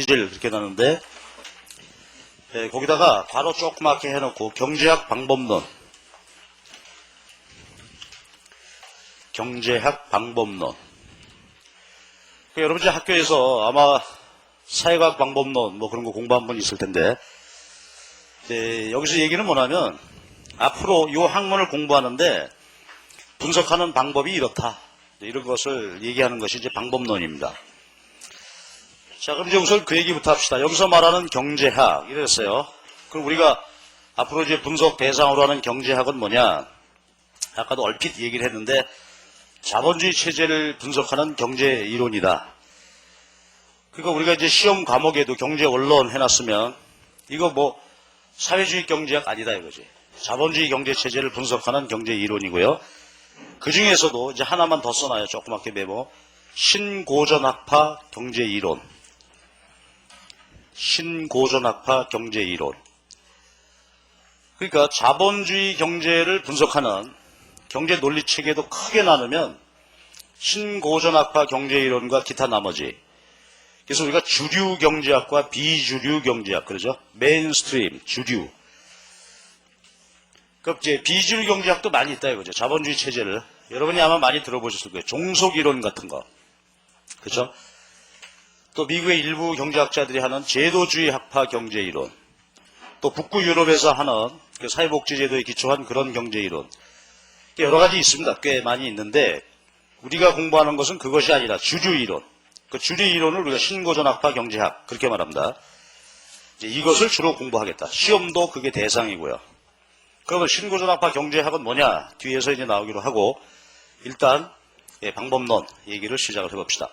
성질 그렇게 나는데 거기다가 괄호 조그맣게 해놓고 경제학 방법론 여러분 학교에서 아마 사회과학 방법론 뭐 그런 거 공부한 분 있을 텐데 여기서 얘기는 뭐냐면 앞으로 이 학문을 공부하는데 분석하는 방법이 이렇다 이런 것을 얘기하는 것이 이제 방법론입니다. 자, 그럼 이제 우선 그 얘기부터 합시다. 여기서 말하는 경제학 이랬어요. 그럼 우리가 앞으로 이제 분석 대상으로 하는 경제학은 뭐냐? 아까도 얼핏 얘기를 했는데 자본주의 체제를 분석하는 경제 이론이다. 그러니까 우리가 이제 시험 과목에도 경제 원론 해놨으면 이거 뭐 사회주의 경제학 아니다 이거지. 자본주의 경제 체제를 분석하는 경제 이론이고요. 그 중에서도 이제 하나만 더 써놔요. 조그맣게 메모. 신고전학파 경제 이론. 신고전학파 경제 이론. 그러니까 자본주의 경제를 분석하는 경제 논리 체계도 크게 나누면 신고전학파 경제 이론과 기타 나머지. 그래서 우리가 주류 경제학과 비주류 경제학 그러죠. 메인스트림, 주류. 그 이제 비주류 경제학도 많이 있다 이거죠. 자본주의 체제를 여러분이 아마 많이 들어보셨을 거예요. 종속 이론 같은 거. 그렇죠? 또 미국의 일부 경제학자들이 하는 제도주의 학파 경제 이론. 또 북부 유럽에서 하는 그 사회복지제도에 기초한 그런 경제 이론. 여러 가지 있습니다. 꽤 많이 있는데 우리가 공부하는 것은 그것이 아니라 주류 이론. 그 주류 이론을 우리가 신고전학파 경제학 그렇게 말합니다. 이제 이것을 주로 공부하겠다. 시험도 그게 대상이고요. 그러면 신고전학파 경제학은 뭐냐? 뒤에서 이제 나오기로 하고 일단 방법론 얘기를 시작을 해봅시다.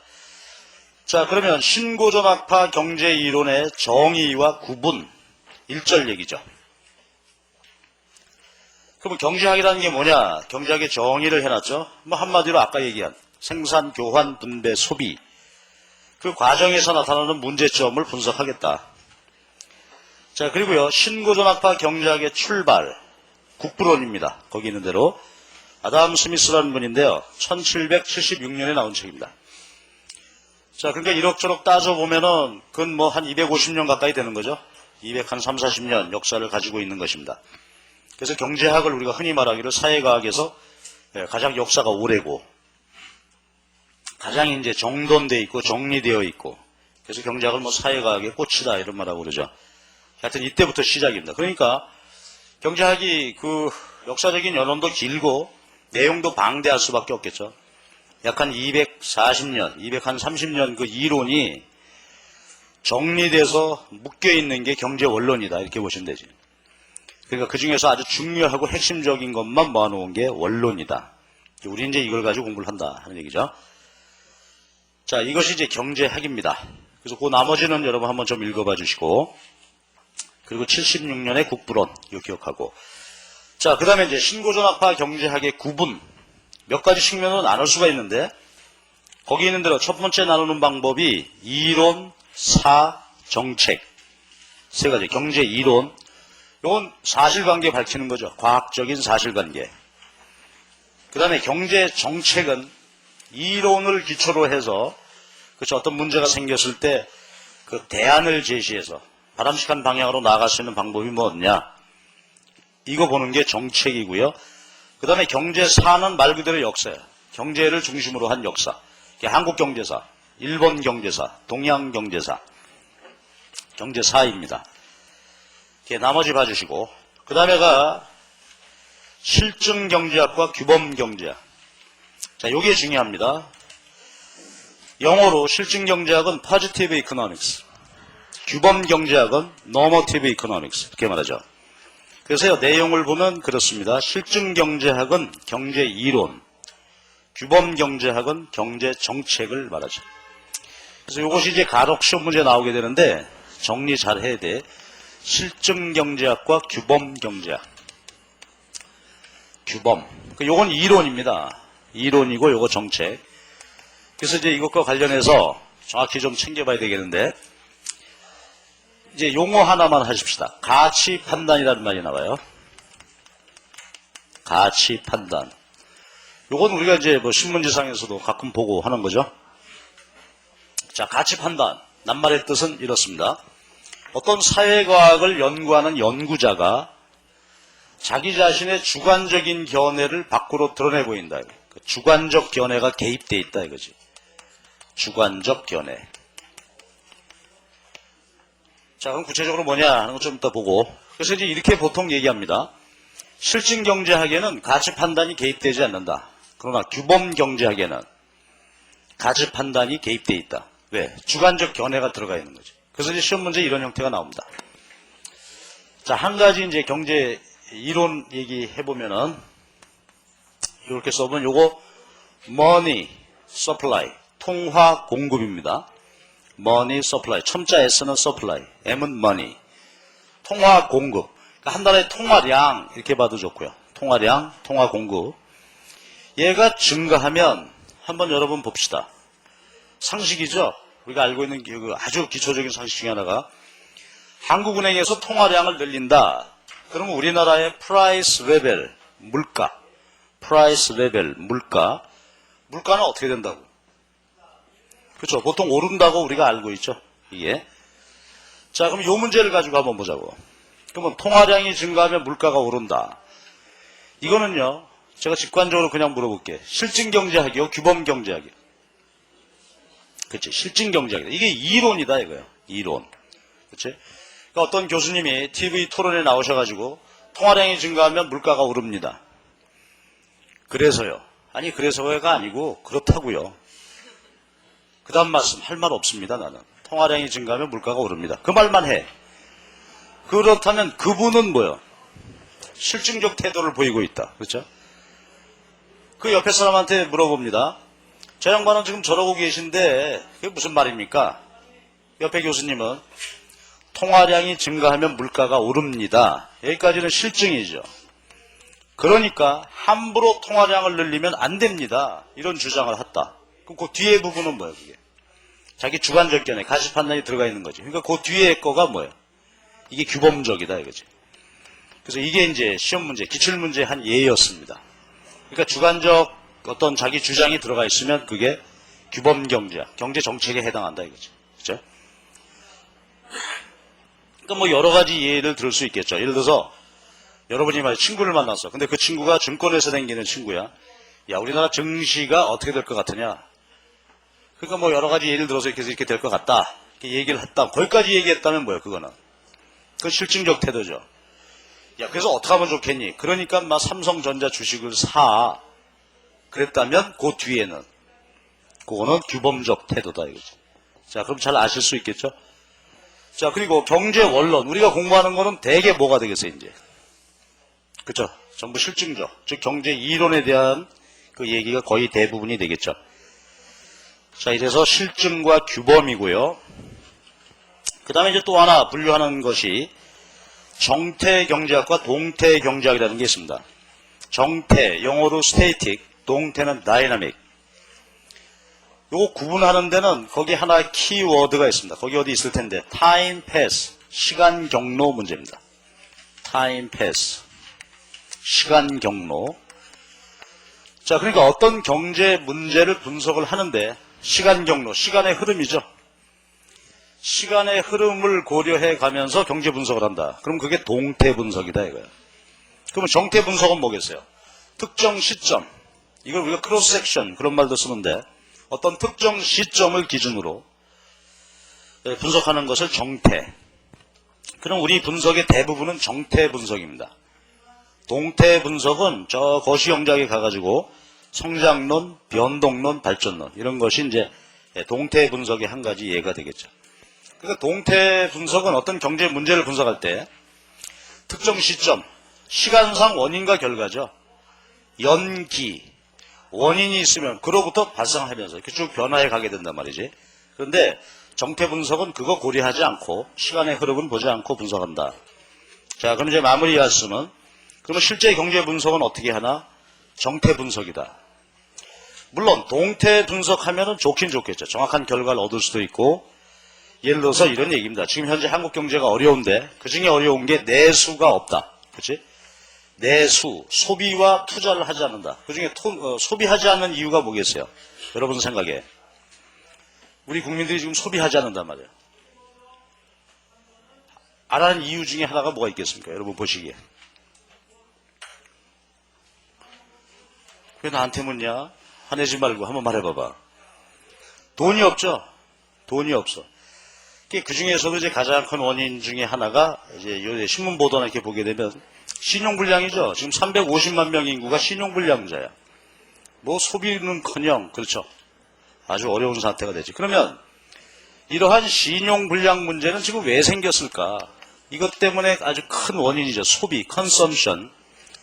자, 그러면 신고전학파 경제 이론의 정의와 구분 1절 얘기죠. 그럼 경제학이라는 게 뭐냐? 경제학의 정의를 해놨죠. 뭐 한마디로 아까 얘기한 생산, 교환, 분배, 소비 그 과정에서 나타나는 문제점을 분석하겠다. 자, 그리고요 신고전학파 경제학의 출발 국부론입니다. 거기 있는 대로 아담 스미스라는 분인데요. 1776년에 나온 책입니다. 자, 그러니까 이럭저럭 따져보면은 그건 뭐 한 250년 가까이 되는 거죠. 230, 40년 역사를 가지고 있는 것입니다. 그래서 경제학을 우리가 흔히 말하기로 사회과학에서 가장 역사가 오래고 가장 이제 정돈되어 있고 정리되어 있고 그래서 경제학을 뭐 사회과학의 꽃이다 이런 말하고 그러죠. 하여튼 이때부터 시작입니다. 그러니까 경제학이 그 역사적인 연원도 길고 내용도 방대할 수밖에 없겠죠. 약 한 240년, 230년 그 이론이 정리돼서 묶여있는 게 경제 원론이다 이렇게 보시면 되지. 그러니까 그 중에서 아주 중요하고 핵심적인 것만 모아놓은 게 원론이다. 우리 이제 이걸 가지고 공부를 한다 하는 얘기죠. 자, 이것이 이제 경제학입니다. 그래서 그 나머지는 여러분 한번 좀 읽어봐 주시고 그리고 76년의 국부론 이거 기억하고 자, 그 다음에 이제 신고전학파 경제학의 구분 몇 가지 측면으로 나눌 수가 있는데 거기 있는 대로 첫 번째 나누는 방법이 이론, 사, 정책 세 가지 경제 이론 이건 사실관계 밝히는 거죠. 과학적인 사실관계. 그 다음에 경제 정책은 이론을 기초로 해서 그렇죠. 어떤 문제가 생겼을 때 그 대안을 제시해서 바람직한 방향으로 나아갈 수 있는 방법이 뭐냐 이거 보는 게 정책이고요. 그 다음에 경제사는 말 그대로 역사예요. 경제를 중심으로 한 역사. 한국 경제사, 일본 경제사, 동양 경제사, 경제사입니다. 나머지 봐주시고 그 다음에가 실증경제학과 규범경제학. 자, 요게 중요합니다. 영어로 실증경제학은 positive economics, 규범경제학은 normative economics 이렇게 말하죠. 그래서 내용을 보면 그렇습니다. 실증경제학은 경제이론, 규범경제학은 경제정책을 말하죠. 그래서 이것이 이제 간혹 시험 문제 나오게 되는데 정리 잘 해야 돼. 실증경제학과 규범경제학. 규범. 요건 이론입니다. 이론이고 요거 정책. 그래서 이제 이것과 관련해서 정확히 좀 챙겨봐야 되겠는데 이제 용어 하나만 하십시다. 가치 판단이라는 말이 나와요. 가치 판단. 요건 우리가 이제 뭐 신문지상에서도 가끔 보고 하는 거죠. 자, 가치 판단. 낱말의 뜻은 이렇습니다. 어떤 사회과학을 연구하는 연구자가 자기 자신의 주관적인 견해를 밖으로 드러내 보인다. 주관적 견해가 개입되어 있다 이거지. 주관적 견해. 자, 그럼 구체적으로 뭐냐 하는 거 좀 이따 보고. 그래서 이제 이렇게 보통 얘기합니다. 실증 경제학에는 가치 판단이 개입되지 않는다. 그러나 규범 경제학에는 가치 판단이 개입되어 있다. 왜? 주관적 견해가 들어가 있는 거지. 그래서 이제 시험 문제 이런 형태가 나옵니다. 자, 한 가지 이제 경제 이론 얘기해보면은, 이렇게 써보면 요거, money supply, 통화 공급입니다. money supply, 첨자 S는 supply, M은 money. 통화 공급. 그러니까 한 달에 통화량, 이렇게 봐도 좋고요. 통화량, 통화 공급. 얘가 증가하면, 한번 여러분 봅시다. 상식이죠? 우리가 알고 있는 아주 기초적인 상식 중에 하나가, 한국은행에서 통화량을 늘린다. 그러면 우리나라의 프라이스 레벨, 물가, 프라이스 레벨, 물가는 어떻게 된다고? 그렇죠. 보통 오른다고 우리가 알고 있죠. 이게. 자, 그럼 이 문제를 가지고 한번 보자고. 그러면 통화량이 증가하면 물가가 오른다. 이거는요, 제가 직관적으로 그냥 물어볼게. 실증경제학이요, 규범경제학이요? 그렇지. 실증경제학이다. 이게 이론이다 이거예요. 이론. 그렇지. 그러니까 어떤 교수님이 TV 토론에 나오셔가지고 통화량이 증가하면 물가가 오릅니다. 그래서요. 아니 그래서가 아니고 그렇다고요. 그 다음 말씀 할 말 없습니다. 나는. 통화량이 증가하면 물가가 오릅니다. 그 말만 해. 그렇다면 그분은 뭐요? 실증적 태도를 보이고 있다. 그렇죠? 그 옆에 사람한테 물어봅니다. 저 양반은 지금 저러고 계신데 그게 무슨 말입니까? 옆에 교수님은 통화량이 증가하면 물가가 오릅니다. 여기까지는 실증이죠. 그러니까 함부로 통화량을 늘리면 안 됩니다. 이런 주장을 했다. 그럼 그 뒤에 부분은 뭐예요? 그게? 자기 주관적 견해, 가치 판단이 들어가 있는 거지. 그러니까 그 뒤에 거가 뭐예요? 이게 규범적이다 이거지. 그래서 이게 이제 시험 문제, 기출 문제 한 예였습니다. 그러니까 주관적 어떤 자기 주장이 들어가 있으면 그게 규범 경제학, 경제 정책에 해당한다 이거지. 그렇죠? 그러니까 뭐 여러 가지 예를 들을 수 있겠죠. 예를 들어서 여러분이 만약 친구를 만났어. 근데 그 친구가 증권회사 다니는 친구야. 야, 우리나라 증시가 어떻게 될 것 같으냐? 그러니까 뭐 여러 가지 예를 들어서 이렇게 될 것 같다. 이렇게 얘기를 했다. 거기까지 얘기했다면 뭐야, 그거는? 그건 실증적 태도죠. 야, 그래서 어떻게 하면 좋겠니? 그러니까 막 삼성전자 주식을 사. 그랬다면 그 뒤에는 그거는 규범적 태도다 이거지. 자, 그럼 잘 아실 수 있겠죠? 자, 그리고 경제 원론. 우리가 공부하는 거는 대개 뭐가 되겠어요, 이제? 그죠? 전부 실증적. 즉, 경제 이론에 대한 그 얘기가 거의 대부분이 되겠죠. 자, 이래서 실증과 규범이고요. 그 다음에 이제 또 하나 분류하는 것이 정태 경제학과 동태 경제학이라는 게 있습니다. 정태, 영어로 static, 동태는 dynamic. 요거 구분하는 데는 거기 하나의 키워드가 있습니다. 거기 어디 있을 텐데 time pass, 시간 경로 문제입니다. time pass, 시간 경로. 자, 그러니까 어떤 경제 문제를 분석을 하는데 시간 경로, 시간의 흐름이죠. 시간의 흐름을 고려해 가면서 경제 분석을 한다. 그럼 그게 동태 분석이다 이거예요. 그러면 정태 분석은 뭐겠어요? 특정 시점. 이걸 우리가 크로스 섹션 그런 말도 쓰는데 어떤 특정 시점을 기준으로 분석하는 것을 정태. 그럼 우리 분석의 대부분은 정태 분석입니다. 동태 분석은 저 거시경제학에 가가지고 성장론, 변동론, 발전론 이런 것이 이제 동태 분석의 한 가지 예가 되겠죠. 그러니까 동태 분석은 어떤 경제 문제를 분석할 때 특정 시점, 시간상 원인과 결과죠. 연기, 원인이 있으면 그로부터 발생하면서 이렇게 쭉 변화해 가게 된단 말이지. 그런데 정태 분석은 그거 고려하지 않고 시간의 흐름은 보지 않고 분석한다. 자, 그럼 이제 마무리 말씀은 그러면 실제 경제 분석은 어떻게 하나? 정태 분석이다. 물론 동태 분석하면은 좋긴 좋겠죠. 정확한 결과를 얻을 수도 있고 예를 들어서 이런 얘기입니다. 지금 현재 한국 경제가 어려운데 그 중에 어려운 게 내수가 없다. 그렇지? 내수, 소비와 투자를 하지 않는다. 그 중에 소비하지 않는 이유가 뭐겠어요? 여러분 생각에. 우리 국민들이 지금 소비하지 않는단 말이에요. 안 하는 이유 중에 하나가 뭐가 있겠습니까? 여러분 보시기에. 왜 나한테 묻냐? 화내지 말고 한번 말해봐봐. 돈이 없죠? 돈이 없어. 그 중에서도 이제 가장 큰 원인 중에 하나가 이제 요 신문 보도나 이렇게 보게 되면 신용불량이죠. 지금 350만 명 인구가 신용불량자야. 뭐 소비는커녕 그렇죠. 아주 어려운 상태가 되지. 그러면 이러한 신용불량 문제는 지금 왜 생겼을까? 이것 때문에 아주 큰 원인이죠. 소비, 컨섬션.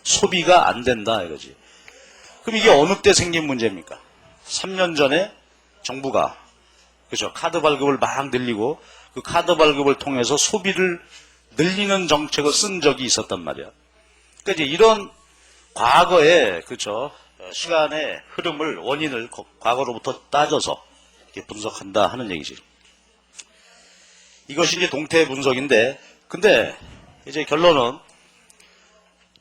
소비가 안 된다 이거지. 그럼 이게 어느 때 생긴 문제입니까? 3년 전에 정부가 그렇죠. 카드 발급을 막 늘리고 그 카드 발급을 통해서 소비를 늘리는 정책을 쓴 적이 있었단 말이야. 그러니까 이제 이런 과거의 그렇죠. 시간의 흐름을 원인을 과거로부터 따져서 이렇게 분석한다 하는 얘기지. 이것이 이제 동태 분석인데, 근데 이제 결론은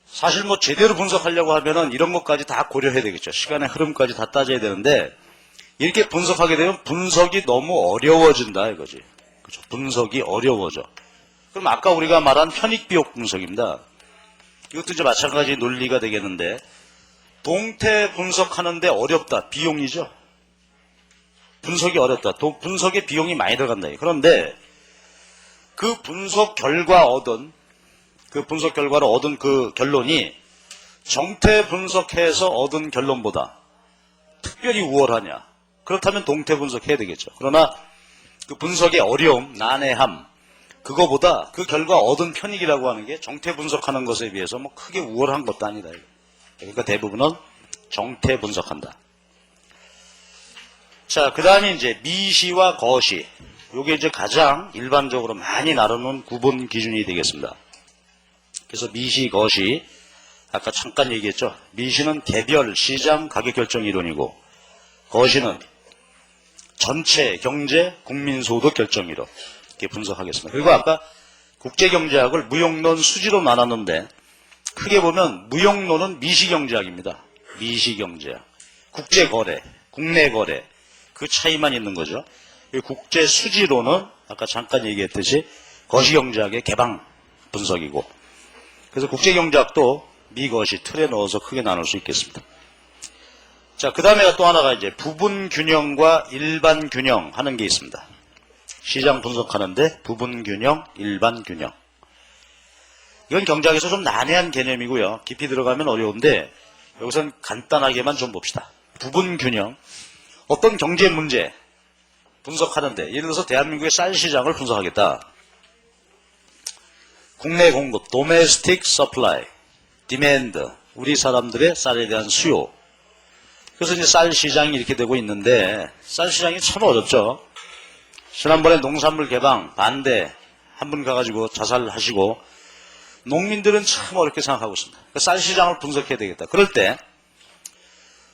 사실 뭐 제대로 분석하려고 하면은 이런 것까지 다 고려해야 되겠죠. 시간의 흐름까지 다 따져야 되는데 이렇게 분석하게 되면 분석이 너무 어려워진다 이거지. 그렇죠. 분석이 어려워져. 그럼 아까 우리가 말한 편익비용 분석입니다. 이것도 이제 마찬가지 논리가 되겠는데 동태 분석하는데 어렵다. 비용이죠. 분석이 어렵다. 분석에 비용이 많이 들어간다. 그런데 그 분석 결과로 얻은 그 결론이 정태 분석해서 얻은 결론보다 특별히 우월하냐. 그렇다면 동태 분석해야 되겠죠. 그러나 그 분석의 어려움, 난해함, 그거보다 그 결과 얻은 편익이라고 하는 게 정태 분석하는 것에 비해서 뭐 크게 우월한 것도 아니다. 그러니까 대부분은 정태 분석한다. 자, 그 다음에 이제 미시와 거시. 요게 이제 가장 일반적으로 많이 나누는 구분 기준이 되겠습니다. 그래서 미시, 거시. 아까 잠깐 얘기했죠. 미시는 개별 시장 가격 결정 이론이고, 거시는 전체 경제 국민 소득 결정 이론. 이렇게 분석하겠습니다. 그리고 아까 국제경제학을 무역론, 수지로 나눴는데, 크게 보면 무역론은 미시경제학입니다. 미시경제학. 국제거래, 국내거래. 그 차이만 있는 거죠. 국제수지론은 아까 잠깐 얘기했듯이 거시경제학의 개방 분석이고, 그래서 국제경제학도 미거시 틀에 넣어서 크게 나눌 수 있겠습니다. 자, 그 다음에 또 하나가 이제 부분균형과 일반균형 하는 게 있습니다. 시장 분석하는데 부분균형, 일반균형. 이건 경제학에서 좀 난해한 개념이고요. 깊이 들어가면 어려운데 여기서는 간단하게만 좀 봅시다. 부분균형. 어떤 경제 문제 분석하는데 예를 들어서 대한민국의 쌀 시장을 분석하겠다. 국내 공급, domestic supply, demand, 우리 사람들의 쌀에 대한 수요. 그래서 이제 쌀 시장이 이렇게 되고 있는데 쌀 시장이 참 어렵죠. 지난번에 농산물 개방 반대 한 분 가가지고 자살하시고 농민들은 참 어렵게 생각하고 있습니다. 그러니까 쌀 시장을 분석해야 되겠다. 그럴 때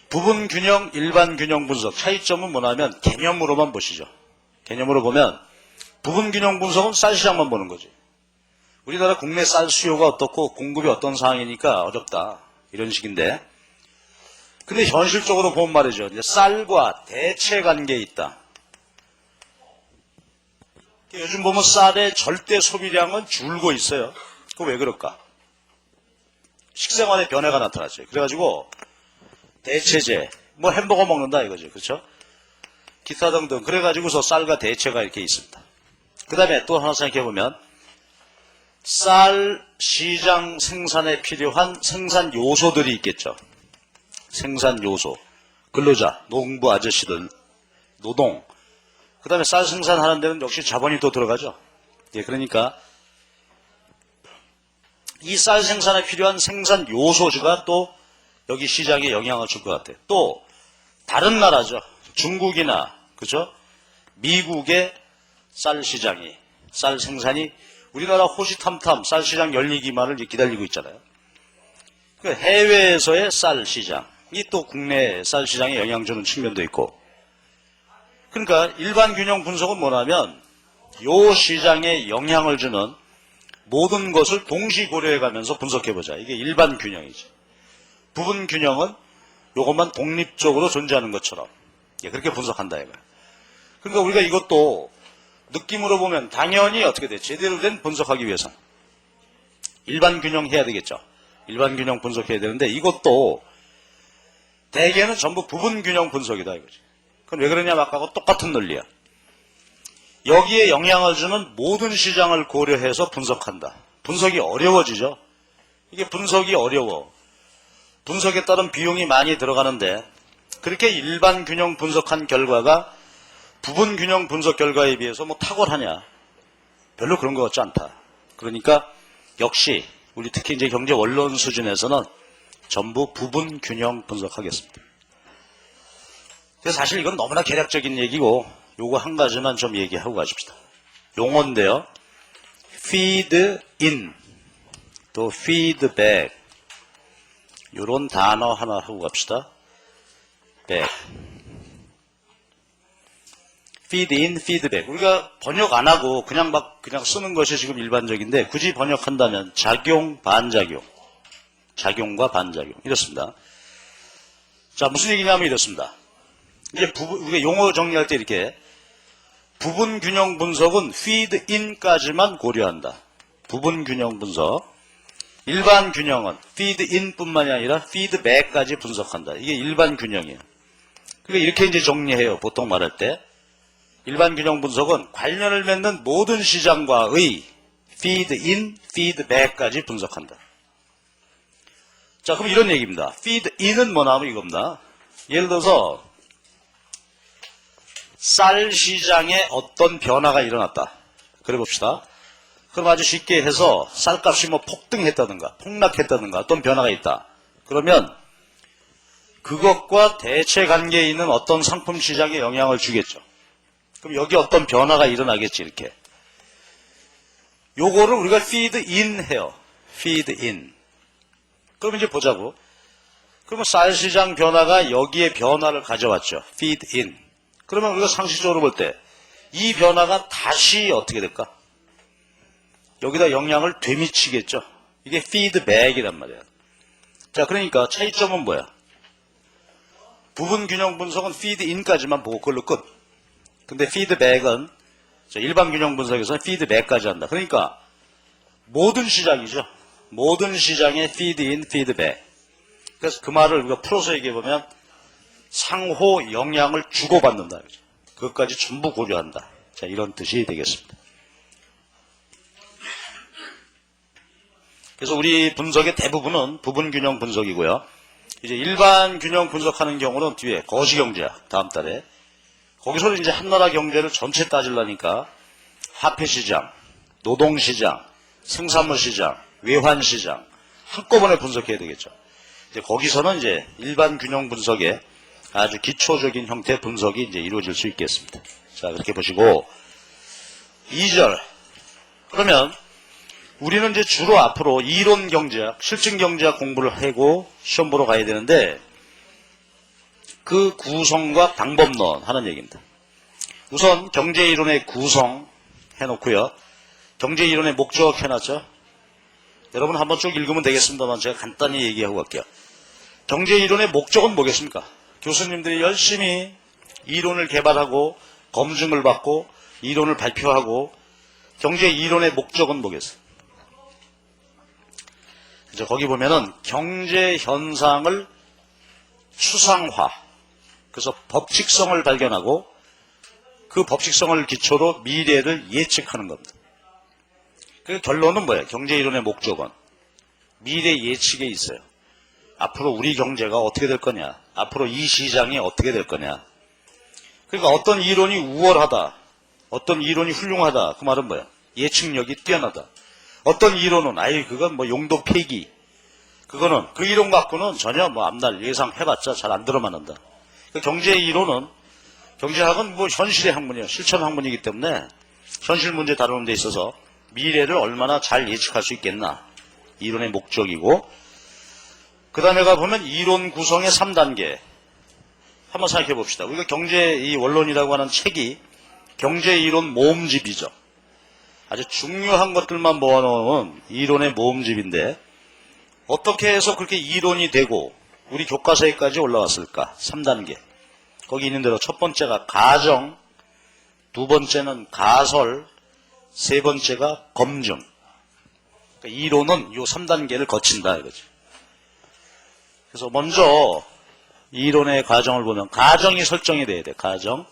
부분균형, 일반균형 분석 차이점은 뭐냐면 개념으로만 보시죠. 개념으로 보면 부분균형 분석은 쌀 시장만 보는 거지. 우리나라 국내 쌀 수요가 어떻고 공급이 어떤 상황이니까 어렵다. 이런 식인데 근데 현실적으로 보면 말이죠. 이제 쌀과 대체 관계에 있다. 요즘 보면 쌀의 절대 소비량은 줄고 있어요. 그거 왜 그럴까? 식생활의 변화가 나타났죠. 그래가지고 대체제, 뭐 햄버거 먹는다 이거죠. 그렇죠? 기타 등등. 그래가지고서 쌀과 대체가 이렇게 있습니다. 그 다음에 또 하나 생각해보면 쌀 시장 생산에 필요한 생산 요소들이 있겠죠. 생산 요소. 근로자, 농부 아저씨들, 노동. 그 다음에 쌀 생산하는 데는 역시 자본이 또 들어가죠. 예, 그러니까 이 쌀 생산에 필요한 생산 요소가 또 여기 시장에 영향을 줄 것 같아요. 또 다른 나라죠. 중국이나 그죠? 미국의 쌀 시장이 쌀 생산이 우리나라 호시탐탐 쌀 시장 열리기만을 기다리고 있잖아요. 그 해외에서의 쌀 시장이 또 국내 쌀 시장에 영향 주는 측면도 있고. 그러니까 일반 균형 분석은 뭐냐면 요 시장에 영향을 주는 모든 것을 동시 고려해 가면서 분석해 보자. 이게 일반 균형이지. 부분 균형은 요것만 독립적으로 존재하는 것처럼 그렇게 분석한다 이거야. 그러니까 우리가 이것도 느낌으로 보면 당연히 어떻게 돼? 제대로 된 분석하기 위해서 일반 균형 해야 되겠죠. 일반 균형 분석해야 되는데 이것도 대개는 전부 부분 균형 분석이다 이거지. 그건 왜 그러냐 아까하고 똑같은 논리야. 여기에 영향을 주는 모든 시장을 고려해서 분석한다. 분석이 어려워지죠. 이게 분석이 어려워. 분석에 따른 비용이 많이 들어가는데 그렇게 일반 균형 분석한 결과가 부분 균형 분석 결과에 비해서 뭐 탁월하냐? 별로 그런 것 같지 않다. 그러니까 역시 우리 특히 이제 경제 원론 수준에서는 전부 부분 균형 분석하겠습니다. 그래서 사실 이건 너무나 개략적인 얘기고 요거 한 가지만 좀 얘기하고 가십시다. 용어인데요. feed in 또 feed back 요런 단어 하나 하고 갑시다. back. feed in, feed back. 우리가 번역 안 하고 그냥 쓰는 것이 지금 일반적인데 굳이 번역한다면 작용, 반작용. 작용과 반작용. 이렇습니다. 자, 무슨 얘기냐면 이렇습니다. 이제 우리가 용어 정리할 때 이렇게 부분 균형 분석은 feed in까지만 고려한다. 부분 균형 분석. 일반 균형은 feed in 뿐만이 아니라 feed back까지 분석한다. 이게 일반 균형이에요. 그러니까 이렇게 이제 정리해요. 보통 말할 때. 일반 균형 분석은 관련을 맺는 모든 시장과의 feed in, feed back까지 분석한다. 자, 그럼 이런 얘기입니다. feed in은 뭐냐 하면 이겁니다. 예를 들어서 쌀 시장에 어떤 변화가 일어났다. 그래 봅시다. 그럼 아주 쉽게 해서 쌀값이 뭐 폭등했다든가 폭락했다든가 어떤 변화가 있다. 그러면 그것과 대체 관계에 있는 어떤 상품 시장에 영향을 주겠죠. 그럼 여기 어떤 변화가 일어나겠지 이렇게. 요거를 우리가 feed in 해요. feed in. 그럼 이제 보자고. 그러면 쌀 시장 변화가 여기에 변화를 가져왔죠. feed in. 그러면 우리가 상식적으로 볼 때 이 변화가 다시 어떻게 될까? 여기다 영향을 되미치겠죠. 이게 feedback이란 말이야. 자, 그러니까 차이점은 뭐야? 부분 균형 분석은 feed in까지만 보고 그걸로 끝. 근데 feedback은 일반 균형 분석에서는 feedback까지 한다. 그러니까 모든 시장이죠. 모든 시장에 feed in, feedback. 그래서 그 말을 우리가 풀어서 얘기해보면 상호 영향을 주고받는다. 그것까지 전부 고려한다. 자, 이런 뜻이 되겠습니다. 그래서 우리 분석의 대부분은 부분 균형 분석이고요. 이제 일반 균형 분석하는 경우는 뒤에 거시경제학 다음 달에 거기서는 이제 한나라 경제를 전체 따지려니까 화폐시장, 노동시장, 생산물시장, 외환시장 한꺼번에 분석해야 되겠죠. 이제 거기서는 이제 일반 균형 분석의 아주 기초적인 형태의 분석이 이제 이루어질 수 있겠습니다. 자, 그렇게 보시고 2절. 그러면 우리는 이제 주로 앞으로 이론 경제학, 실증 경제학 공부를 하고 시험 보러 가야 되는데 그 구성과 방법론 하는 얘기입니다. 우선 경제 이론의 구성 해놓고요. 경제 이론의 목적 해놨죠. 여러분 한번 쭉 읽으면 되겠습니다만 제가 간단히 얘기하고 갈게요. 경제 이론의 목적은 뭐겠습니까? 교수님들이 열심히 이론을 개발하고 검증을 받고 이론을 발표하고 경제 이론의 목적은 뭐겠어요? 거기 보면은 경제 현상을 추상화, 그래서 법칙성을 발견하고 그 법칙성을 기초로 미래를 예측하는 겁니다. 그 결론은 뭐예요? 경제 이론의 목적은 미래 예측에 있어요. 앞으로 우리 경제가 어떻게 될 거냐, 앞으로 이 시장이 어떻게 될 거냐. 그러니까 어떤 이론이 우월하다, 어떤 이론이 훌륭하다, 그 말은 뭐야? 예측력이 뛰어나다. 어떤 이론은 그건 뭐 용도 폐기, 그거는 그 이론 갖고는 전혀 뭐 앞날 예상해봤자 잘 안 들어맞는다. 그러니까 경제 이론은, 경제학은 뭐 현실의 학문이에요. 실천 학문이기 때문에 현실 문제 다루는 데 있어서 미래를 얼마나 잘 예측할 수 있겠나, 이론의 목적이고, 그 다음에 가보면 이론 구성의 3단계 한번 생각해 봅시다. 우리가 경제 이 원론이라고 하는 책이 경제 이론 모음집이죠. 아주 중요한 것들만 모아놓은 이론의 모음집인데 어떻게 해서 그렇게 이론이 되고 우리 교과서에까지 올라왔을까? 3단계. 거기 있는 대로 첫 번째가 가정, 두 번째는 가설, 세 번째가 검증. 그러니까 이론은 요 3단계를 거친다 이거지. 그래서 먼저 이론의 과정을 보면 가정이 설정이 돼야 돼. 가정.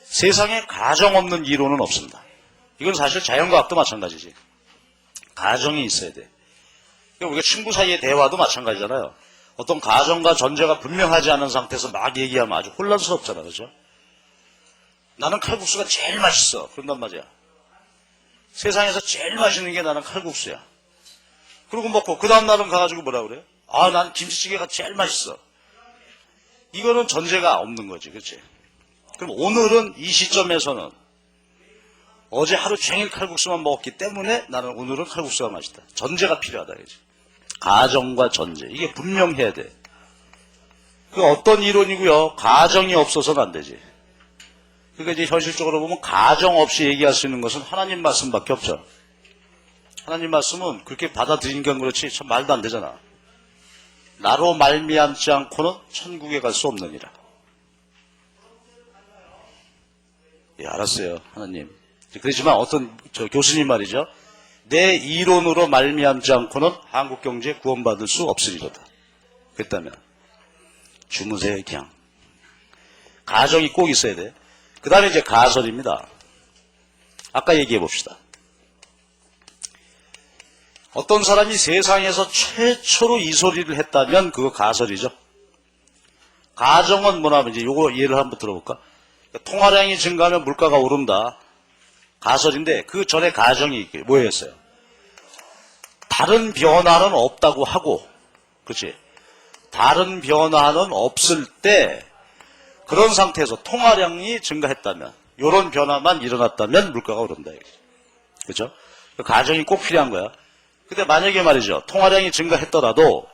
세상에 가정 없는 이론은 없습니다. 이건 사실 자연과학도 마찬가지지. 가정이 있어야 돼. 그러니까 우리가 친구 사이의 대화도 마찬가지잖아요. 어떤 가정과 전제가 분명하지 않은 상태에서 막 얘기하면 아주 혼란스럽잖아. 그죠? 나는 칼국수가 제일 맛있어. 그런단 말이야. 세상에서 제일 맛있는 게 나는 칼국수야. 그러고 먹고 그 다음 날은 가가지고 뭐라 그래? 아, 난 김치찌개가 제일 맛있어. 이거는 전제가 없는 거지. 그렇지? 그럼 오늘은 이 시점에서는 어제 하루 종일 칼국수만 먹었기 때문에 나는 오늘은 칼국수가 맛있다. 전제가 필요하다. 그렇지? 가정과 전제. 이게 분명해야 돼. 그 어떤 이론이고요. 가정이 없어서는 안 되지. 그러니까 이제 현실적으로 보면 가정 없이 얘기할 수 있는 것은 하나님 말씀밖에 없죠. 하나님 말씀은 그렇게 받아들이니까 그렇지 참 말도 안 되잖아. 나로 말미암지 않고는 천국에 갈 수 없느니라. 예, 알았어요, 하나님. 그렇지만 어떤 교수님 말이죠. 내 이론으로 말미암지 않고는 한국 경제에 구원받을 수 없으리로다. 그랬다면 주무세요, 그냥. 가정이 꼭 있어야 돼. 그 다음에 이제 가설입니다. 아까 얘기해 봅시다. 어떤 사람이 세상에서 최초로 이 소리를 했다면 그거 가설이죠. 가정은 뭐냐면 이제 요거 예를 한번 들어볼까? 통화량이 증가하면 물가가 오른다. 가설인데 그 전에 가정이 뭐였어요? 다른 변화는 없다고 하고, 그렇지? 다른 변화는 없을 때 그런 상태에서 통화량이 증가했다면, 이런 변화만 일어났다면 물가가 오른다. 그렇죠? 가정이 꼭 필요한 거야. 근데 만약에 말이죠. 통화량이 증가했더라도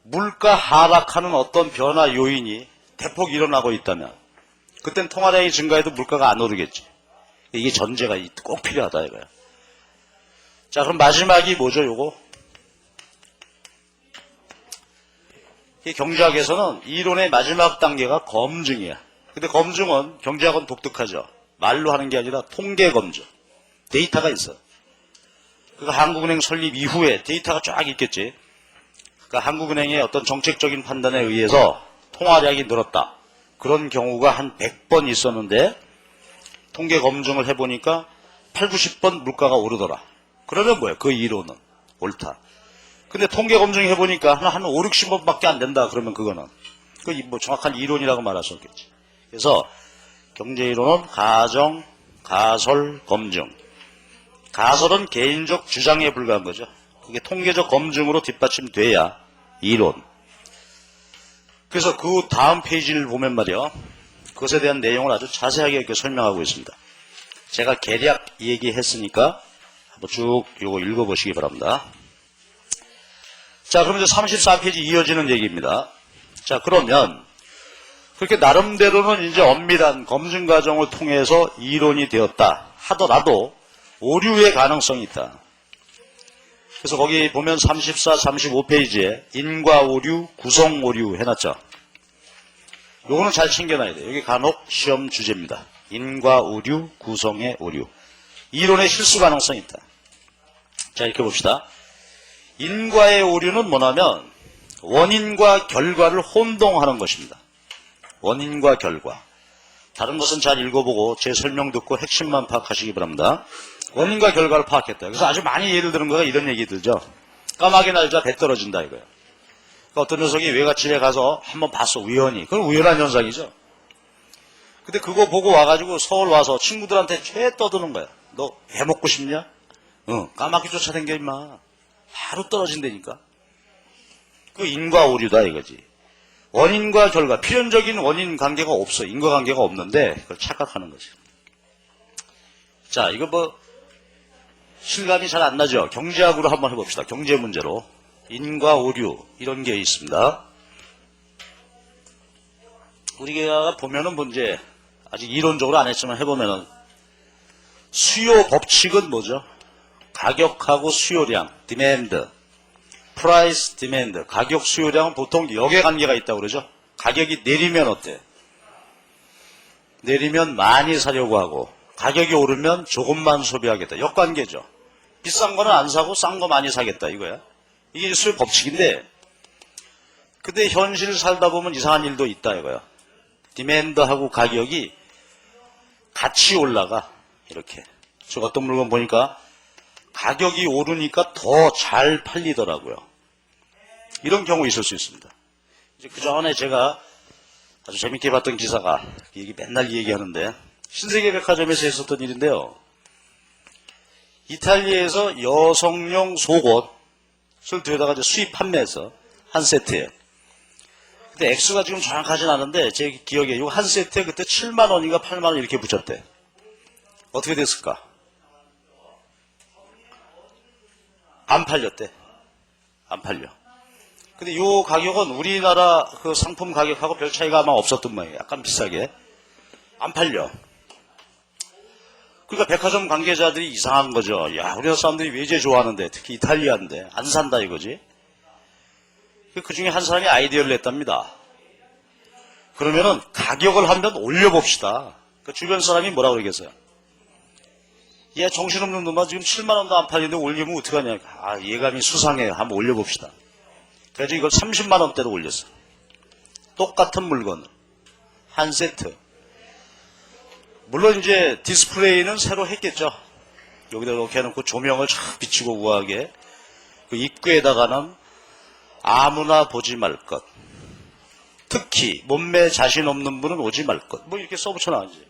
물가 하락하는 어떤 변화 요인이 대폭 일어나고 있다면 그땐 통화량이 증가해도 물가가 안 오르겠지. 이게 전제가 꼭 필요하다 이거야. 자, 그럼 마지막이 뭐죠, 요거? 이 경제학에서는 이론의 마지막 단계가 검증이야. 근데 검증은 경제학은 독특하죠. 말로 하는 게 아니라 통계 검증. 데이터가 있어. 그러니까 한국은행 설립 이후에 데이터가 쫙 있겠지. 그러니까 한국은행의 어떤 정책적인 판단에 의해서 통화량이 늘었다. 그런 경우가 한 100번 있었는데 통계 검증을 해보니까 8, 90번 물가가 오르더라. 그러면 뭐야? 그 이론은 옳다. 근데 통계 검증 해보니까 한 5, 60번밖에 안 된다. 그러면 그거는 그 뭐 정확한 이론이라고 말할 수 없겠지. 그래서 경제이론은 가정, 가설, 검증. 가설은 개인적 주장에 불과한 거죠. 그게 통계적 검증으로 뒷받침돼야 이론. 그래서 그 다음 페이지를 보면 말이요. 그것에 대한 내용을 아주 자세하게 이렇게 설명하고 있습니다. 제가 개략 얘기했으니까 한번 쭉 이거 읽어보시기 바랍니다. 자, 그럼 이제 34페이지 이어지는 얘기입니다. 자, 그러면 그렇게 나름대로는 이제 엄밀한 검증 과정을 통해서 이론이 되었다 하더라도 오류의 가능성이 있다. 그래서 거기 보면 34, 35페이지에 인과 오류, 구성 오류 해놨죠. 요거는 잘 챙겨놔야 돼요. 여기 간혹 시험 주제입니다. 인과 오류, 구성의 오류. 이론의 실수 가능성이 있다. 자, 이렇게 봅시다. 인과의 오류는 뭐냐면 원인과 결과를 혼동하는 것입니다. 원인과 결과. 다른 것은 잘 읽어보고 제 설명 듣고 핵심만 파악하시기 바랍니다. 원인과 결과를 파악했다. 그래서 아주 많이 예를 드는 거가 이런 얘기 들죠. 까마귀 날자 배 떨어진다 이거예요. 그러니까 어떤 녀석이 외갓집에 가서 한번 봤어, 우연히. 그건 우연한 현상이죠. 근데 그거 보고 와가지고 서울 와서 친구들한테 죄 떠드는 거야. 너 배 먹고 싶냐? 응, 까마귀 쫓아다녀 임마. 바로 떨어진다니까. 그 인과 오류다 이거지. 원인과 결과, 필연적인 원인 관계가 없어. 인과관계가 없는데 그걸 착각하는 거지. 자, 이거 뭐 실감이 잘 안 나죠? 경제학으로 한번 해봅시다. 경제 문제로. 인과 오류 이런 게 있습니다. 우리가 보면은 문제 아직 이론적으로 안 했지만 해보면은 수요 법칙은 뭐죠? 가격하고 수요량, demand, price, demand. 가격 수요량은 보통 역의 관계가 있다고 그러죠. 가격이 내리면 어때? 내리면 많이 사려고 하고 가격이 오르면 조금만 소비하겠다. 역관계죠. 비싼 거는 안 사고 싼 거 많이 사겠다 이거야. 이게 수요 법칙인데 근데 현실 살다 보면 이상한 일도 있다 이거야. 디맨드하고 가격이 같이 올라가 이렇게. 저 어떤 물건 보니까 가격이 오르니까 더 잘 팔리더라고요. 이런 경우 있을 수 있습니다. 이제 그 전에 제가 아주 재밌게 봤던 기사가 맨날 얘기하는데 신세계백화점에서 있었던 일인데요. 이탈리아에서 여성용 속옷을 들여다가 이제 수입 판매해서 한 세트에. 근데 액수가 지금 정확하진 않은데 제 기억에 이거 한 세트에 그때 7만 원인가 8만 원 이렇게 붙였대. 어떻게 됐을까? 안 팔렸대. 안 팔려. 근데 이 가격은 우리나라 그 상품 가격하고 별 차이가 아마 없었던 모양이에요. 약간 비싸게. 안 팔려. 그러니까 백화점 관계자들이 이상한 거죠. 야, 우리나라 사람들이 외제 좋아하는데, 특히 이탈리아인데, 안 산다 이거지. 그 중에 한 사람이 아이디어를 냈답니다. 그러면은 가격을 한번 올려봅시다. 그 주변 사람이 뭐라고 그러겠어요? 얘 정신없는 놈아 지금 7만 원도 안 팔리는데 올리면 어떡하냐. 아, 예감이 수상해요. 한번 올려봅시다. 그래서 이걸 30만 원대로 올렸어. 똑같은 물건을. 한 세트. 물론 이제 디스플레이는 새로 했겠죠. 여기다 이렇게 해놓고 조명을 쫙 비치고 우아하게. 그 입구에다가는 아무나 보지 말 것. 특히 몸매 자신 없는 분은 오지 말 것. 뭐 이렇게 써붙여놔야지.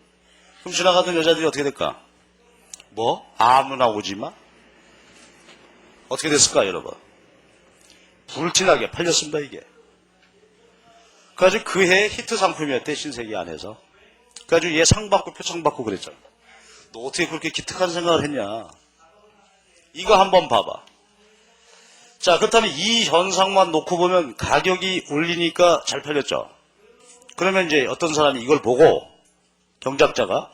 그럼 지나가던 여자들이 어떻게 될까? 뭐? 아무나 오지 마? 어떻게 됐을까 여러분? 불티나게 팔렸습니다 이게. 그래가지고 그해 히트 상품이었대 신세계 안에서. 그래가지고 얘 상 받고 표창 받고 그랬잖아. 너 어떻게 그렇게 기특한 생각을 했냐. 이거 한번 봐봐. 자, 그렇다면 이 현상만 놓고 보면 가격이 올리니까 잘 팔렸죠. 그러면 이제 어떤 사람이 이걸 보고 경작자가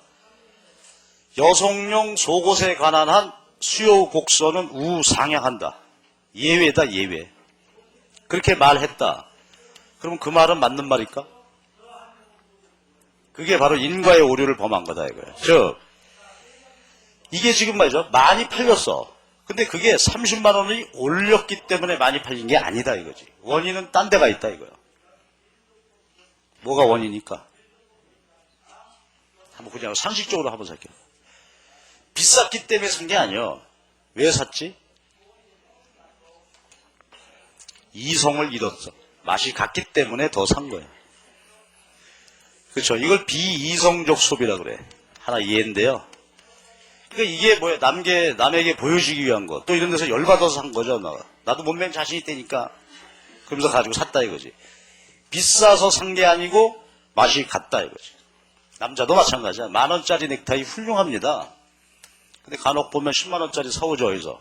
여성용 속옷에 관한 한 수요 곡선은 우상향한다. 예외다 예외. 그렇게 말했다. 그러면 그 말은 맞는 말일까? 그게 바로 인과의 오류를 범한 거다 이거예요. 즉 이게 지금 말이죠. 많이 팔렸어. 근데 그게 30만 원이 올렸기 때문에 많이 팔린 게 아니다 이거지. 원인은 딴 데가 있다 이거예요. 뭐가 원인일까? 한번 그냥 상식적으로 한번 살게요. 비쌌기 때문에 산 게 아니에요. 왜 샀지? 이성을 잃었어. 맛이 같기 때문에 더 산 거예요. 그렇죠. 이걸 비이성적 소비라 그래. 하나 예인데요. 그러니까 이게 뭐야? 남에게 보여주기 위한 거. 또 이런 데서 열받아서 산 거죠. 나도 몸매는 자신 있다니까. 그러면서 가지고 샀다 이거지. 비싸서 산 게 아니고 맛이 같다 이거지. 남자도 마찬가지야. 10,000원짜리 넥타이 훌륭합니다. 근데 간혹 보면 10만 원짜리 사오죠 어디서.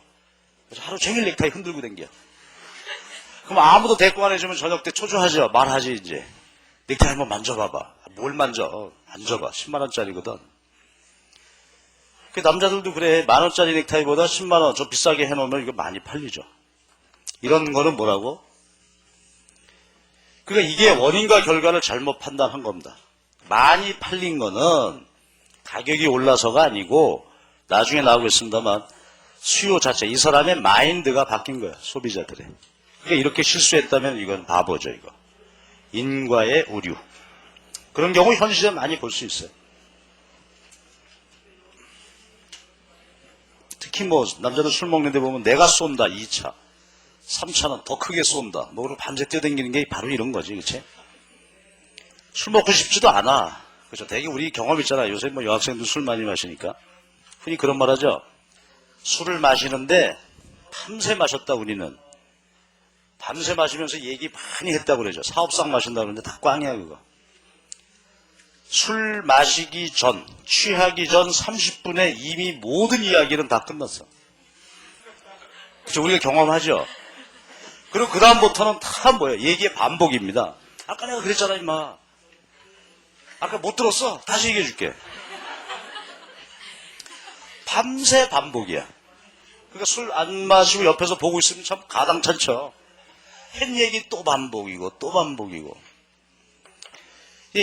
그래서 하루 종일 넥타이 흔들고 댕겨. 그럼 아무도 대꾸 안 해주면 저녁 때 초조하죠. 말하지 이제. 넥타이 한번 만져봐봐. 뭘 만져? 만져봐. 10만 원짜리거든. 그 남자들도 그래. 10,000원짜리 넥타이보다 10만 원 좀 비싸게 해놓으면 이거 많이 팔리죠. 이런 거는 뭐라고? 그러니까 이게 원인과 결과를 잘못 판단한 겁니다. 많이 팔린 거는 가격이 올라서가 아니고 나중에 나오겠습니다만 수요 자체, 이 사람의 마인드가 바뀐 거예요. 소비자들의. 그러니까 이렇게 실수했다면 이건 바보죠 이거. 인과의 오류. 그런 경우 현실에 많이 볼 수 있어요. 특히 뭐 남자들 술 먹는데 보면 내가 쏜다 2차 3차는 더 크게 쏜다 뭐 그리고 밤새 뛰어다니는 게 바로 이런 거지. 그치? 술 먹고 싶지도 않아. 그죠? 되게 우리 경험 있잖아. 요새 뭐 여학생들 술 많이 마시니까 흔히 그런 말 하죠. 술을 마시는데 밤새 마셨다 우리는. 밤새 마시면서 얘기 많이 했다고 그러죠. 사업상 마신다 그러는데 다 꽝이야 그거. 술 마시기 전, 취하기 전 30분에 이미 모든 이야기는 다 끝났어. 그죠? 우리가 경험하죠. 그리고 그 다음부터는 다 뭐예요? 얘기의 반복입니다. 아까 내가 그랬잖아 임마. 아까 못 들었어? 다시 얘기해 줄게. 밤새 반복이야. 그러니까 술 안 마시고 옆에서 보고 있으면 참 가당찮죠. 한 얘기 또 반복이고 또 반복이고.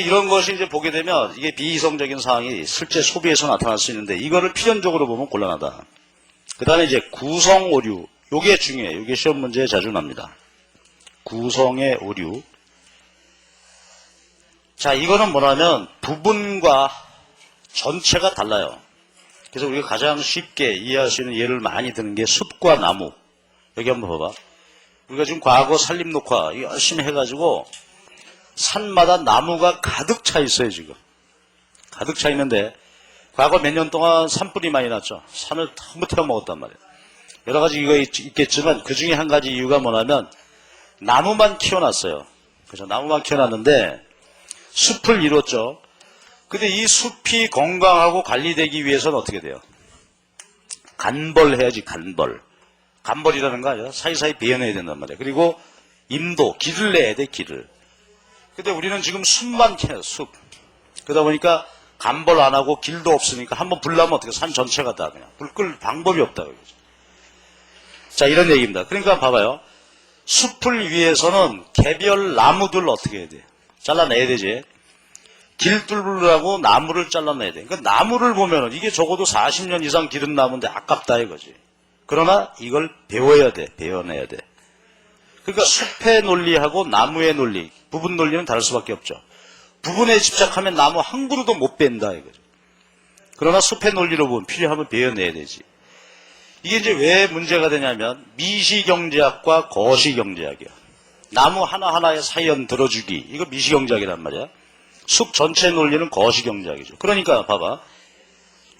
이런 것이 이제 보게 되면 이게 비이성적인 사항이 실제 소비에서 나타날 수 있는데 이거를 필연적으로 보면 곤란하다. 그 다음에 이제 구성 오류. 요게 중요해요. 요게 시험 문제에 자주 납니다. 구성의 오류. 자, 이거는 뭐냐면 부분과 전체가 달라요. 그래서 우리가 가장 쉽게 이해할 수 있는 예를 많이 드는 게 숲과 나무. 여기 한번 봐봐. 우리가 지금 과거 산림녹화 열심히 해가지고 산마다 나무가 가득 차 있어요, 지금. 가득 차 있는데 과거 몇 년 동안 산불이 많이 났죠. 산을 전부 태워먹었단 말이에요. 여러 가지 이유가 있겠지만 그 중에 한 가지 이유가 뭐냐면 나무만 키워놨어요. 그래서 나무만 키워놨는데 숲을 이뤘죠. 근데 이 숲이 건강하고 관리되기 위해서는 어떻게 돼요? 간벌해야지, 간벌. 간벌이라는 거 아니야? 사이사이 베어내야 된단 말이에요. 그리고 임도, 길을 내야 돼, 길을. 근데 우리는 지금 숲만 캐요, 숲. 그러다 보니까 간벌 안 하고 길도 없으니까 한번 불 나면 어떻게 산 전체가 다 그냥 불 끌 방법이 없다. 그러죠. 자, 이런 얘기입니다. 그러니까 봐봐요. 숲을 위해서는 개별 나무들 어떻게 해야 돼? 잘라내야 되지. 길 뚫으려고 나무를 잘라내야 돼. 그러니까 나무를 보면은 이게 적어도 40년 이상 기른 나무인데 아깝다 이거지. 그러나 이걸 배워야 돼. 배워내야 돼. 그러니까 숲의 논리하고 나무의 논리, 부분 논리는 다를 수밖에 없죠. 부분에 집착하면 나무 한 그루도 못 뺀다 이거죠. 그러나 숲의 논리로 보면 필요하면 배워내야 되지. 이게 이제 왜 문제가 되냐면 미시경제학과 거시경제학이야. 나무 하나하나의 사연 들어주기. 이거 미시경제학이란 말이야. 숲 전체 논리는 거시경제학이죠. 그러니까 봐봐.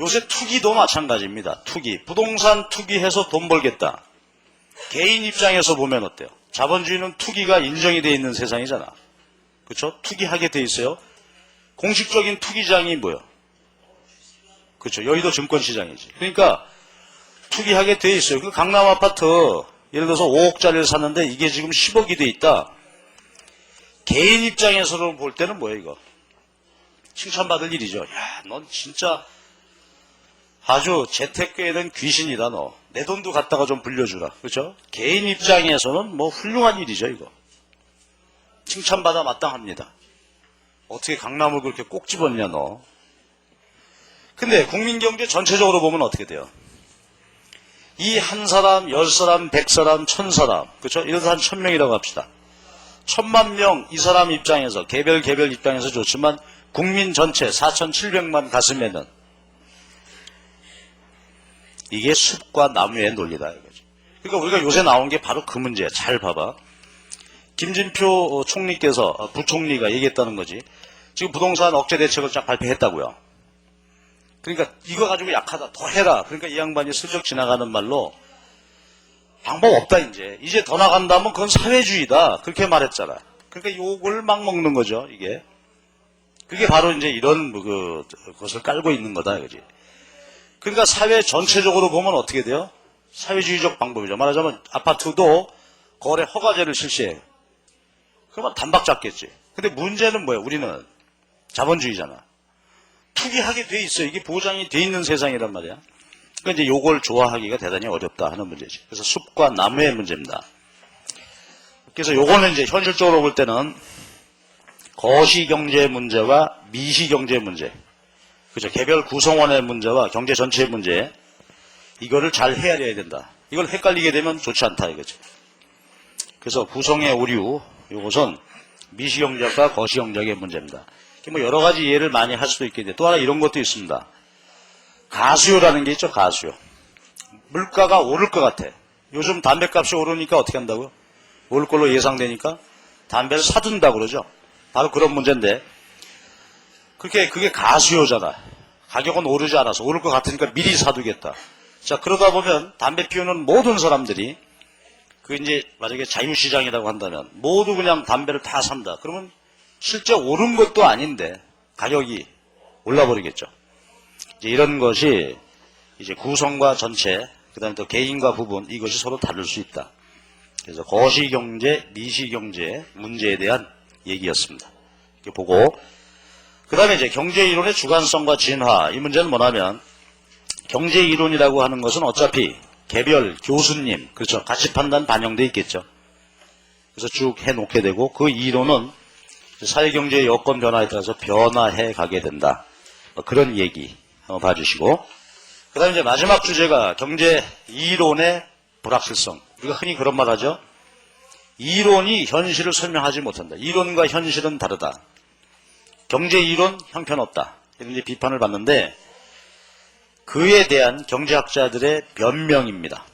요새 투기도 마찬가지입니다. 투기. 부동산 투기해서 돈 벌겠다. 개인 입장에서 보면 어때요? 자본주의는 투기가 인정이 돼 있는 세상이잖아. 그렇죠? 투기하게 돼 있어요. 공식적인 투기장이 뭐예요? 그렇죠. 여의도 증권시장이지. 그러니까 투기하게 돼 있어요. 그 강남 아파트 예를 들어서 5억짜리를 샀는데 이게 지금 10억이 돼 있다. 개인 입장에서 볼 때는 뭐예요 이거? 칭찬받을 일이죠. 야, 넌 진짜 아주 재테크에는 귀신이다 너. 내 돈도 갖다가 좀 불려주라. 그렇죠? 개인 입장에서는 뭐 훌륭한 일이죠 이거. 칭찬받아 마땅합니다. 어떻게 강남을 그렇게 꼭 집었냐 너. 근데 국민경제 전체적으로 보면 어떻게 돼요? 이 한 사람, 10사람, 100사람, 1000사람, 그렇죠? 이래서 한 1000명이라고 합시다. 1000만 명 이 사람 입장에서 개별 입장에서 좋지만 국민 전체 4700만 갔으면은 이게 숲과 나무의 논리다 이거죠. 그러니까 우리가 요새 나온 게 바로 그 문제야. 잘 봐봐. 김진표 총리께서 부총리가 얘기했다는 거지. 지금 부동산 억제 대책을 쫙 발표했다고요. 그러니까 이거 가지고 약하다. 더 해라. 그러니까 이 양반이 슬쩍 지나가는 말로 방법 없다 이제. 이제 더 나간다면 그건 사회주의다. 그렇게 말했잖아. 그러니까 욕을 막 먹는 거죠. 이게. 그게 바로 이제 이런 것을 깔고 있는 거다. 그지. 그러니까 사회 전체적으로 보면 어떻게 돼요? 사회주의적 방법이죠. 말하자면 아파트도 거래 허가제를 실시해. 그러면 단박 잡겠지. 근데 문제는 뭐예요? 우리는 자본주의잖아. 투기하게 돼 있어요. 이게 보장이 돼 있는 세상이란 말이야. 그러니까 이제 요걸 좋아하기가 대단히 어렵다 하는 문제지. 그래서 숲과 나무의 문제입니다. 그래서 요거는 이제 현실적으로 볼 때는 거시경제 문제와 미시경제 문제. 그죠. 개별 구성원의 문제와 경제 전체의 문제. 이거를 잘 헤아려야 된다. 이걸 헷갈리게 되면 좋지 않다 이거죠. 그래서 구성의 오류, 요것은 미시경제학과 거시경제학의 문제입니다. 뭐 여러 가지 예를 많이 할 수도 있겠는데 또 하나 이런 것도 있습니다. 가수요라는 게 있죠. 가수요. 물가가 오를 것 같아. 요즘 담배값이 오르니까 어떻게 한다고요? 오를 걸로 예상되니까 담배를 사둔다 그러죠. 바로 그런 문제인데 그게 가수요잖아. 가격은 오르지 않아서 오를 것 같으니까 미리 사두겠다. 자, 그러다 보면 담배 피우는 모든 사람들이 그 이제 만약에 자유시장이라고 한다면 모두 그냥 담배를 다 산다. 그러면 실제 오른 것도 아닌데 가격이 올라버리겠죠. 이제 이런 것이 이제 구성과 전체, 그 다음에 또 개인과 부분, 이것이 서로 다를 수 있다. 그래서 거시경제, 미시경제 문제에 대한 얘기였습니다. 이렇게 보고, 그 다음에 이제 경제이론의 주관성과 진화, 이 문제는 뭐냐면, 경제이론이라고 하는 것은 어차피 개별 교수님, 그렇죠. 가치 판단 반영돼 있겠죠. 그래서 쭉 해놓게 되고, 그 이론은 사회경제의 여건 변화에 따라서 변화해 가게 된다. 그런 얘기 한번 봐주시고, 그 다음에 이제 마지막 주제가 경제 이론의 불확실성. 우리가 흔히 그런 말 하죠. 이론이 현실을 설명하지 못한다. 이론과 현실은 다르다. 경제 이론 형편없다. 이런 이제 비판을 받는데, 그에 대한 경제학자들의 변명입니다.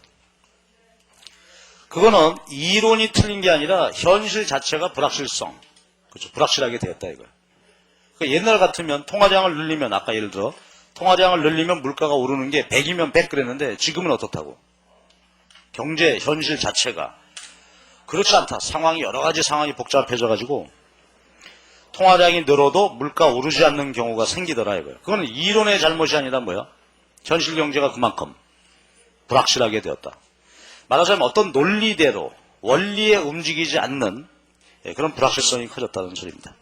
그거는 이론이 틀린 게 아니라 현실 자체가 불확실성. 그렇죠. 불확실하게 되었다 이거예요. 그러니까 옛날 같으면 통화량을 늘리면, 아까 예를 들어 통화량을 늘리면 물가가 오르는 게 100이면 100 그랬는데 지금은 어떻다고? 경제 현실 자체가 그렇지 않다. 상황이 여러 가지 상황이 복잡해져 가지고 통화량이 늘어도 물가 오르지 않는 경우가 생기더라 이거예요. 그거는 이론의 잘못이 아니라 뭐야? 현실 경제가 그만큼 불확실하게 되었다. 말하자면 어떤 논리대로 원리에 움직이지 않는 그런 불확실성이 커졌다는 소리입니다.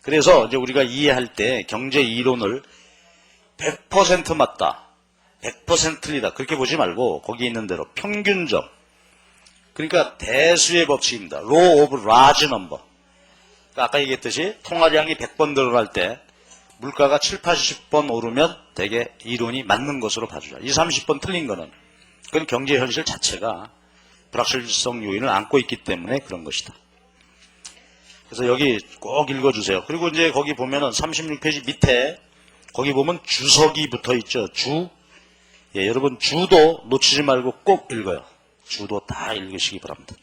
그래서 이제 우리가 이해할 때 경제 이론을 100% 맞다, 100% 틀리다 그렇게 보지 말고 거기 있는 대로 평균적, 그러니까 대수의 법칙입니다. Law of large number. 그러니까 아까 얘기했듯이 통화량이 100번 늘어날 때 물가가 7, 80번 오르면 대개 이론이 맞는 것으로 봐주자. 20, 30번 틀린 거는 그건 경제 현실 자체가 불확실성 요인을 안고 있기 때문에 그런 것이다. 그래서 여기 꼭 읽어주세요. 그리고 이제 거기 보면은 36페이지 밑에 거기 보면 주석이 붙어 있죠. 주. 예, 여러분 주도 놓치지 말고 꼭 읽어요. 주도 다 읽으시기 바랍니다.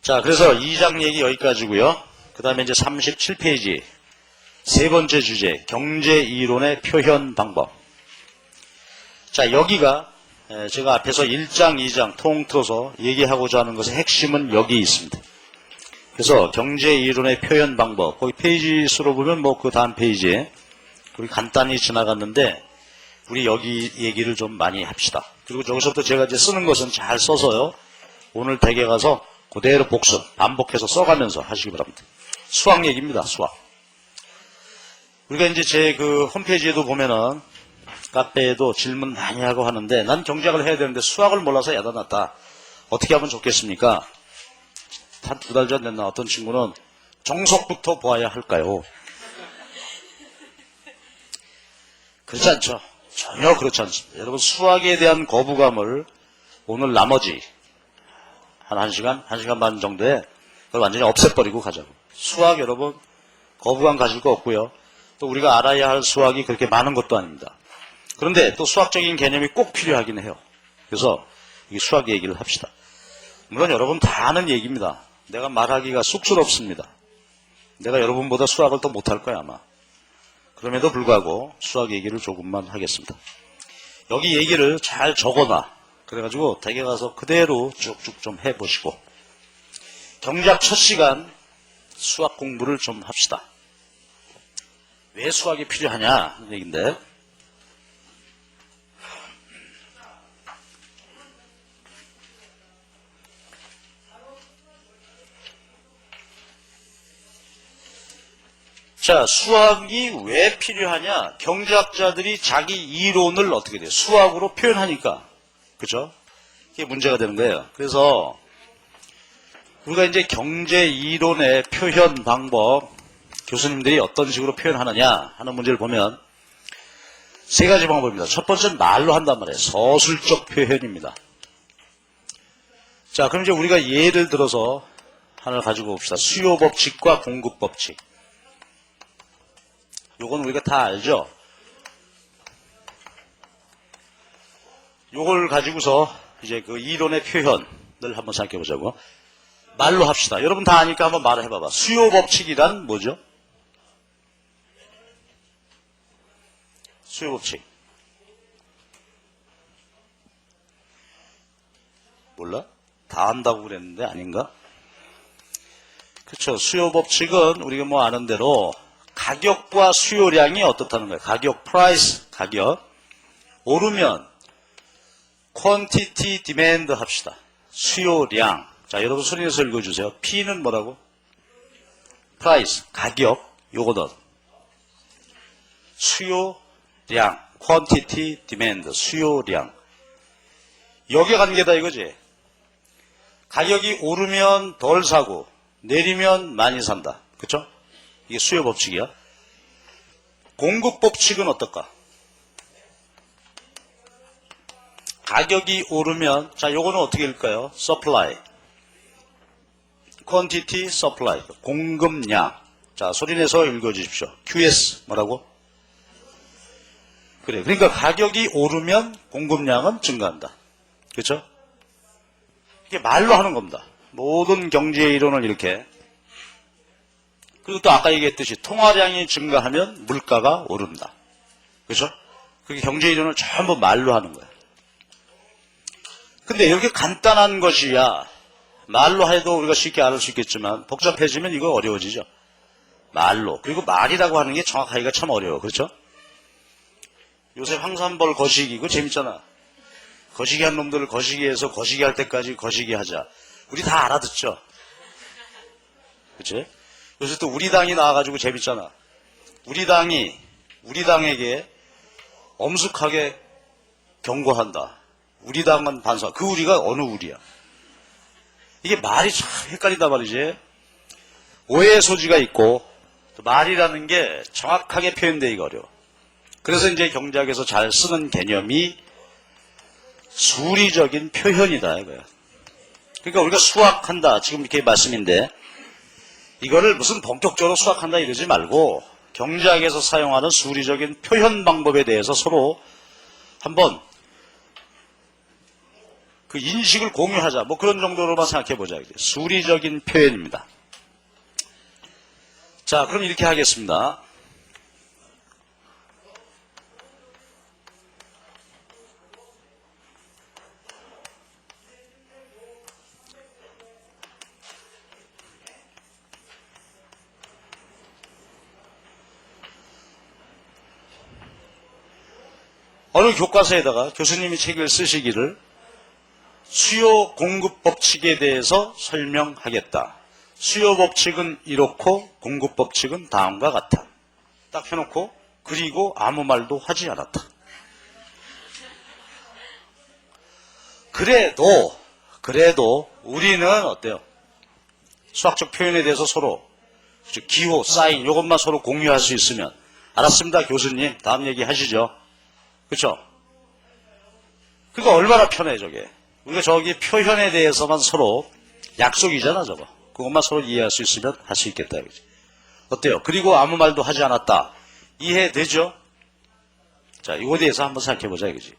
자, 그래서 2장 얘기 여기까지고요. 그 다음에 이제 37페이지 세 번째 주제 경제 이론의 표현 방법. 자, 여기가 제가 앞에서 1장, 2장 통틀어서 얘기하고자 하는 것의 핵심은 여기 있습니다. 그래서 경제 이론의 표현 방법, 거기 페이지 수로 보면 뭐 그 다음 페이지에 우리 간단히 지나갔는데 우리 여기 얘기를 좀 많이 합시다. 그리고 여기서부터 제가 이제 쓰는 것은 잘 써서요. 오늘 댁에 가서 그대로 복습, 반복해서 써가면서 하시기 바랍니다. 수학 얘기입니다. 수학. 우리가 이제 제 그 홈페이지에도 보면은 카페에도 질문 많이 하고 하는데 난 경제학을 해야 되는데 수학을 몰라서 야단났다. 어떻게 하면 좋겠습니까? 한 2달 전 됐나 어떤 친구는 정석부터 보아야 할까요? 그렇지 않죠. 전혀 그렇지 않습니다. 여러분 수학에 대한 거부감을 오늘 나머지 한 1시간, 1시간 반 정도에 그걸 완전히 없애버리고 가자고. 수학 여러분 거부감 가질 거 없고요. 또 우리가 알아야 할 수학이 그렇게 많은 것도 아닙니다. 그런데 또 수학적인 개념이 꼭 필요하긴 해요. 그래서 이 수학 얘기를 합시다. 물론 여러분 다 아는 얘기입니다. 내가 말하기가 쑥스럽습니다. 내가 여러분보다 수학을 더 못할 거야 아마. 그럼에도 불구하고 수학 얘기를 조금만 하겠습니다. 여기 얘기를 잘 적어놔. 그래가지고 댁에 가서 그대로 쭉쭉 좀 해보시고 경제학 첫 시간 수학 공부를 좀 합시다. 왜 수학이 필요하냐 하는 얘기인데 자, 수학이 왜 필요하냐? 경제학자들이 자기 이론을 어떻게 돼요? 수학으로 표현하니까. 그죠? 이게 문제가 되는 거예요. 그래서 우리가 이제 경제 이론의 표현 방법, 교수님들이 어떤 식으로 표현하느냐 하는 문제를 보면 세 가지 방법입니다. 첫 번째는 말로 한단 말이에요. 서술적 표현입니다. 자, 그럼 이제 우리가 예를 들어서 하나를 가지고 봅시다. 수요 법칙과 공급 법칙. 요건 우리가 다 알죠? 요걸 가지고서 이제 그 이론의 표현을 한번 생각해 보자고. 말로 합시다. 여러분 다 아니까 한번 말을 해봐봐. 수요 법칙이란 뭐죠? 수요 법칙. 몰라? 다 안다고 그랬는데 아닌가? 그렇죠. 수요 법칙은 우리가 뭐 아는 대로 가격과 수요량이 어떻다는 거예요. 가격, price, 가격. 오르면 quantity, demand 합시다. 수요량. 자, 여러분 소리내서 읽어주세요. P는 뭐라고? price, 가격. 요거는 수요량, quantity, demand, 수요량. 역의 관계다 이거지. 가격이 오르면 덜 사고 내리면 많이 산다. 그쵸? 이게 수요 법칙이야. 공급 법칙은 어떨까? 가격이 오르면, 자, 요거는 어떻게 읽을까요? supply. quantity, supply. 공급량. 자, 소리내서 읽어주십시오. QS. 뭐라고? 그래. 그러니까 가격이 오르면 공급량은 증가한다. 그렇죠? 이게 말로 하는 겁니다. 모든 경제 이론을 이렇게. 그리고 또 아까 얘기했듯이 통화량이 증가하면 물가가 오른다. 그렇죠? 그게 경제 이론을 전부 말로 하는 거야. 근데 이렇게 간단한 것이야 말로 해도 우리가 쉽게 알을 수 있겠지만 복잡해지면 이거 어려워지죠. 말로. 그리고 말이라고 하는 게 정확하기가 참 어려워. 그렇죠? 요새 황산벌 거시기 그거 재밌잖아. 거시기 한 놈들을 거시기해서 거시기 할 때까지 거시기 하자. 우리 다 알아듣죠? 그치? 요새 또 우리 당이 나와가지고 재밌잖아. 우리 당에게 엄숙하게 경고한다. 우리 당은 반사. 그 우리가 어느 우리야? 이게 말이 참 헷갈린단 말이지. 오해의 소지가 있고 또 말이라는 게 정확하게 표현되기가 어려워. 그래서 이제 경제학에서 잘 쓰는 개념이 수리적인 표현이다 이거야. 그러니까 우리가 수학한다 지금 이렇게 말씀인데 이거를 무슨 본격적으로 수학한다 이러지 말고 경제학에서 사용하는 수리적인 표현 방법에 대해서 서로 한번 그 인식을 공유하자. 뭐 그런 정도로만 생각해보자. 수리적인 표현입니다. 자, 그럼 이렇게 하겠습니다. 어느 교과서에다가 교수님이 책을 쓰시기를 수요 공급 법칙에 대해서 설명하겠다. 수요 법칙은 이렇고 공급 법칙은 다음과 같다. 딱 해놓고 그리고 아무 말도 하지 않았다. 그래도 우리는 어때요? 수학적 표현에 대해서 서로 기호, 사인 이것만 서로 공유할 수 있으면 알았습니다 교수님 다음 얘기 하시죠. 그렇죠? 그러니까 얼마나 편해 저게. 우리가 저기 표현에 대해서만 서로 약속이잖아 저거. 그것만 서로 이해할 수 있으면 할 수 있겠다 이거지. 어때요? 그리고 아무 말도 하지 않았다. 이해되죠? 자, 이거에 대해서 한번 생각해보자 이거지.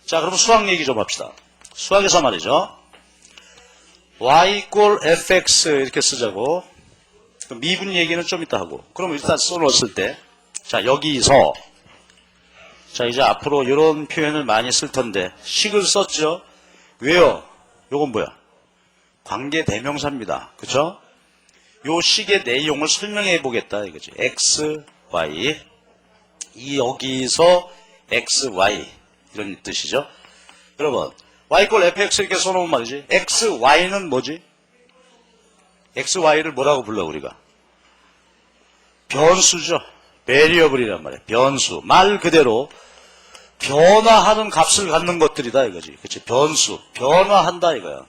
자, 그럼 수학 얘기 좀 합시다. 수학에서 말이죠. y equal fx 이렇게 쓰자고. 미분 얘기는 좀 이따 하고. 그럼 일단 써놓았을 때 자, 여기서 자, 이제 앞으로 이런 표현을 많이 쓸 텐데 식을 썼죠? 왜요? 요건 뭐야? 관계 대명사입니다. 그쵸? 요 식의 내용을 설명해 보겠다 이거지. x, y 여기서 x, y 이런 뜻이죠. 여러분 y equal fx 이렇게 써놓으면 말이지. x, y는 뭐지? x, y를 뭐라고 불러 우리가? 변수죠. 베리어블이란 말이야. 변수. 말 그대로 변화하는 값을 갖는 것들이다 이거지. 그치? 변수. 변화한다 이거야.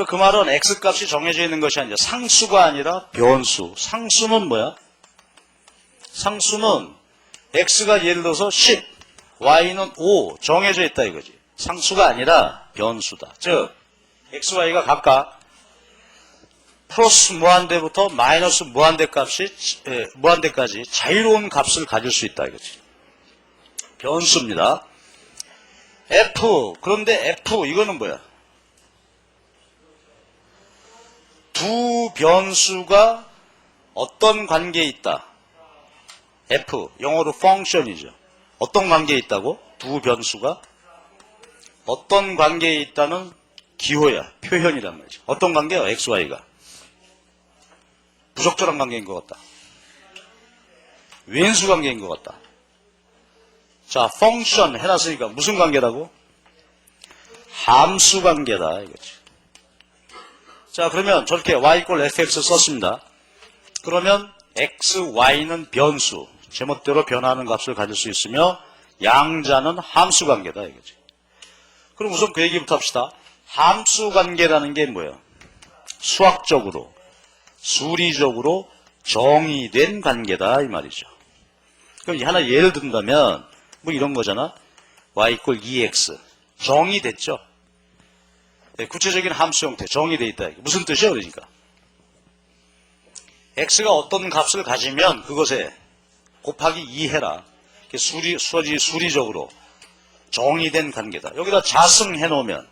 그 말은 x값이 정해져 있는 것이 아니라 상수가 아니라 변수. 상수는 뭐야? 상수는 x가 예를 들어서 10, y는 5 정해져 있다 이거지. 상수가 아니라 변수다. 즉 x, y가 각각 플러스 무한대부터 마이너스 무한대까지 자유로운 값을 가질 수 있다 이거지. 변수입니다. f. 그런데 f 이거는 뭐야? 두 변수가 어떤 관계에 있다? f. 영어로 function이죠. 어떤 관계에 있다고? 두 변수가 어떤 관계에 있다는 기호야. 표현이란 말이죠. 어떤 관계야? x, y가. 부적절한 관계인 것 같다. 왼수 관계인 것 같다. 자, function 해놨으니까 무슨 관계라고? 함수 관계다 이거지. 자, 그러면 저렇게 y equal fx 썼습니다. 그러면 x, y는 변수, 제멋대로 변화하는 값을 가질 수 있으며 양자는 함수 관계다 이거지. 그럼 우선 그 얘기부터 합시다. 함수 관계라는 게 뭐예요? 수학적으로, 수리적으로 정의된 관계다 이 말이죠. 그럼 하나 예를 든다면 뭐 이런 거잖아. y = 2x 정의됐죠. 네, 구체적인 함수 형태 정의돼 있다. 무슨 뜻이야 그러니까 x가 어떤 값을 가지면 그것에 곱하기 2 해라. 수리적으로 정의된 관계다. 여기다 자승해 놓으면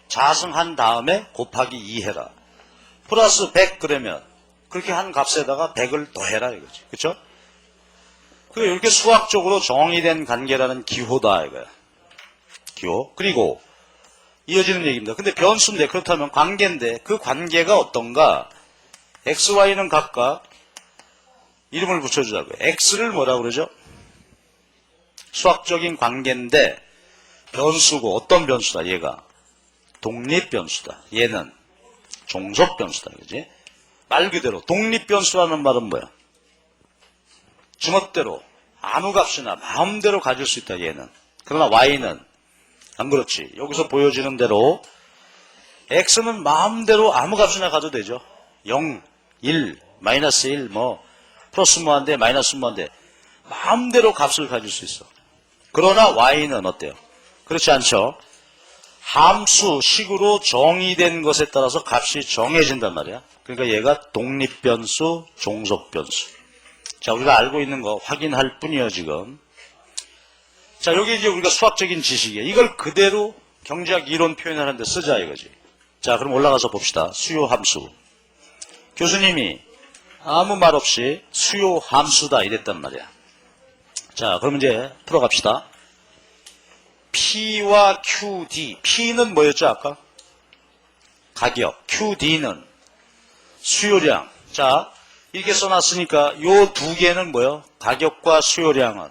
자승한 다음에 곱하기 2 해라. 플러스 100 그러면 그렇게 한 값에다가 100을 더해라 이거지. 그렇죠? 이렇게 수학적으로 정의된 관계라는 기호다 이거야. 기호. 그리고 이어지는 얘기입니다. 근데 변수인데 그렇다면 관계인데 그 관계가 어떤가? x, y는 각각 이름을 붙여주자고요. x를 뭐라고 그러죠? 수학적인 관계인데 변수고 어떤 변수다 얘가? 독립변수다. 얘는 종속변수다. 그지? 말 그대로 독립변수라는 말은 뭐야? 주멋대로 아무 값이나 마음대로 가질 수 있다 얘는. 그러나 y는 안 그렇지. 여기서 보여지는 대로 x는 마음대로 아무 값이나 가도 되죠. 0, 1, 마이너스 1, 뭐 플러스 무한대, 마이너스 무한대 마음대로 값을 가질 수 있어. 그러나 y는 어때요? 그렇지 않죠. 함수식으로 정의된 것에 따라서 값이 정해진단 말이야. 그러니까 얘가 독립변수, 종속변수. 자, 우리가 알고 있는 거 확인할 뿐이에요 지금. 자, 여기 이제 우리가 수학적인 지식이에요. 이걸 그대로 경제학 이론 표현하는데 쓰자 이거지. 자, 그럼 올라가서 봅시다. 수요 함수. 교수님이 아무 말 없이 수요 함수다 이랬단 말이야. 자, 그럼 이제 풀어갑시다. P와 QD. P는 뭐였죠 아까? 가격. QD는 수요량. 자, 이렇게 써놨으니까 요 두 개는 뭐요? 가격과 수요량은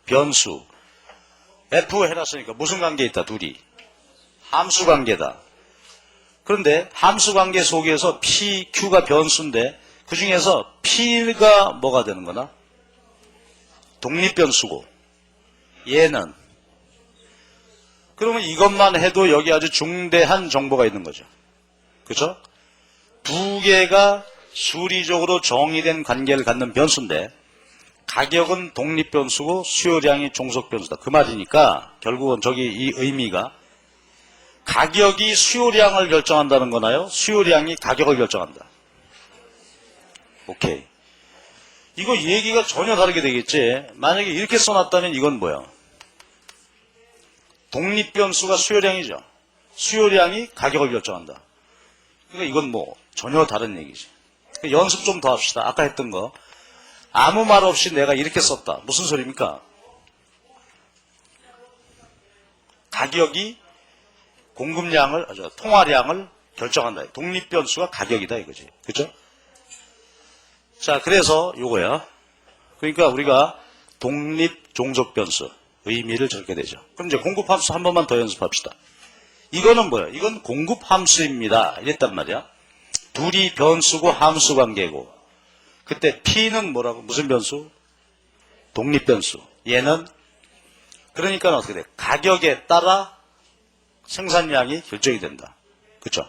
변수. F 해놨으니까 무슨 관계에 있다 둘이? 함수 관계다. 그런데 함수 관계 속에서 P, Q가 변수인데 그 중에서 P가 뭐가 되는 거나? 독립변수고 얘는 그러면 이것만 해도 여기 아주 중대한 정보가 있는 거죠. 그렇죠? 두 개가 수리적으로 정의된 관계를 갖는 변수인데 가격은 독립변수고 수요량이 종속변수다. 그 말이니까 결국은 저기 이 의미가 가격이 수요량을 결정한다는 거나요? 수요량이 가격을 결정한다. 오케이. 이거 얘기가 전혀 다르게 되겠지. 만약에 이렇게 써놨다면 이건 뭐야? 독립변수가 수요량이죠. 수요량이 가격을 결정한다. 그러니까 이건 뭐 전혀 다른 얘기지. 연습 좀 더 합시다. 아까 했던 거. 아무 말 없이 내가 이렇게 썼다. 무슨 소리입니까? 가격이 공급량을, 통화량을 결정한다. 독립변수가 가격이다 이거지. 그렇죠? 자, 그래서 요거야. 그러니까 우리가 독립 종속변수 의미를 적게 되죠. 그럼 이제 공급함수 한 번만 더 연습합시다. 이거는 뭐야? 이건 공급함수입니다. 이랬단 말이야. 둘이 변수고 함수 관계고. 그때 P는 뭐라고? 무슨 변수? 독립변수. 얘는 그러니까 어떻게 돼? 가격에 따라 생산량이 결정이 된다. 그렇죠?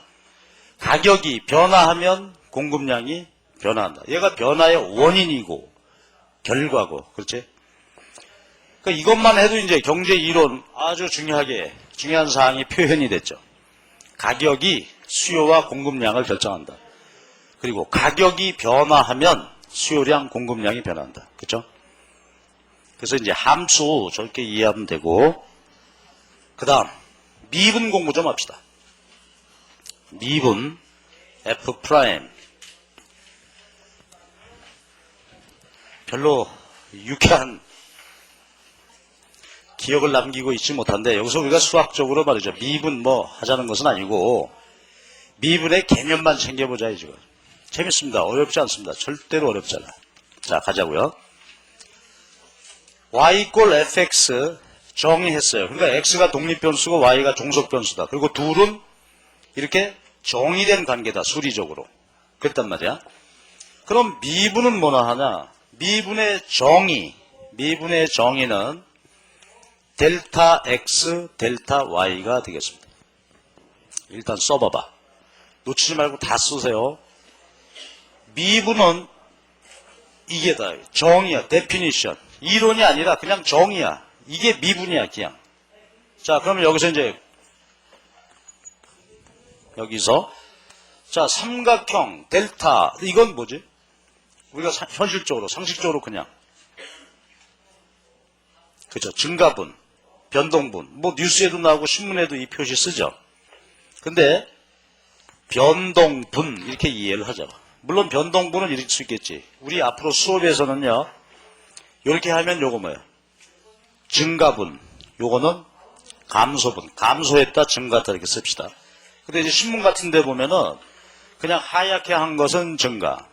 가격이 변화하면 공급량이 변화한다. 얘가 변화의 원인이고 결과고. 그렇지? 그러니까 이것만 해도 이제 경제 이론 아주 중요한 사항이 표현이 됐죠. 가격이 수요와 공급량을 결정한다. 그리고 가격이 변화하면 수요량, 공급량이 변한다. 그렇죠? 그래서 이제 함수 저렇게 이해하면 되고, 그 다음 미분 공부 좀 합시다. 미분 F 프라임. 별로 유쾌한 기억을 남기고 있지 못한데 여기서 우리가 수학적으로 말이죠. 미분 뭐 하자는 것은 아니고 미분의 개념만 챙겨보자 이 지금. 재밌습니다. 어렵지 않습니다. 절대로 어렵지 않아요. 자, 가자고요. y = fx 정의했어요. 그러니까 x가 독립변수고 y가 종속변수다. 그리고 둘은 이렇게 정의된 관계다. 수리적으로. 그랬단 말이야. 그럼 미분은 뭐나 하냐? 미분의 정의는 델타 x, 델타 y가 되겠습니다. 일단 써봐봐. 놓치지 말고 다 쓰세요. 미분은 이게 다 정의야. 데피니션. 이론이 아니라 그냥 정의야. 이게 미분이야 그냥. 자, 그러면 여기서 이제 여기서 자, 삼각형 델타 이건 뭐지? 우리가 현실적으로 상식적으로 그냥 그죠? 증가분, 변동분. 뭐 뉴스에도 나오고 신문에도 이 표시 쓰죠. 근데 변동분 이렇게 이해를 하죠. 물론 변동분은 이럴 수 있겠지. 우리 앞으로 수업에서는요. 이렇게 하면 요거 뭐예요? 증가분. 요거는 감소분. 감소했다, 증가했다 이렇게 씁시다. 근데 이제 신문 같은 데 보면은 그냥 하얗게 한 것은 증가.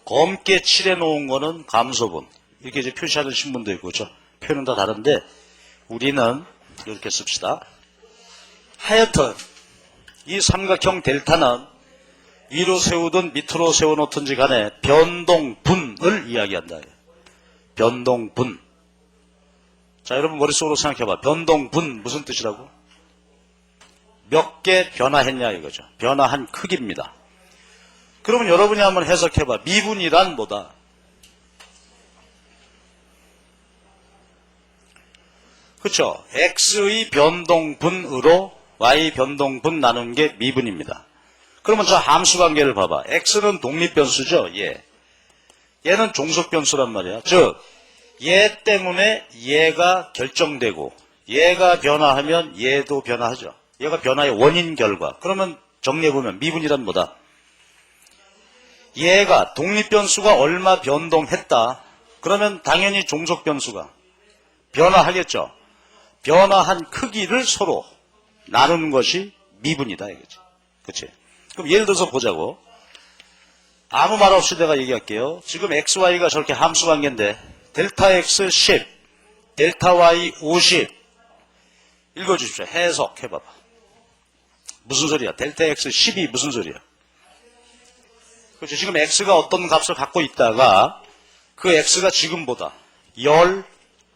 검게 칠해 놓은 거는 감소분. 이렇게 이제 표시하는 신문도 있고, 그렇죠? 표현은 다 다른데, 우리는 이렇게 씁시다. 하여튼, 이 삼각형 델타는 위로 세우든 밑으로 세워놓든지 간에 변동분을 이야기한다. 변동분. 자, 여러분 머릿속으로 생각해봐. 변동분 무슨 뜻이라고? 몇 개 변화했냐 이거죠. 변화한 크기입니다. 그러면 여러분이 한번 해석해봐. 미분이란 뭐다? 그렇죠. x의 변동분으로 y 변동분 나눈 게 미분입니다. 그러면 저 함수 관계를 봐봐. x는 독립변수죠. 얘는 종속변수란 말이야. 즉 얘 때문에 얘가 결정되고 얘가 변화하면 얘도 변화하죠. 얘가 변화의 원인 결과. 그러면 정리해보면 미분이란 뭐다? 얘가 독립변수가 얼마 변동했다. 그러면 당연히 종속변수가 변화하겠죠. 변화한 크기를 서로 나누는 것이 미분이다 이거지. 그치? 그럼 예를 들어서 보자고. 아무 말 없이 내가 얘기할게요. 지금 XY가 저렇게 함수 관계인데 델타 X 10, 델타 Y 50 읽어주십시오. 해석해봐봐. 무슨 소리야? 델타 X 10이 무슨 소리야? 그렇죠. 지금 X가 어떤 값을 갖고 있다가 그 X가 지금보다 10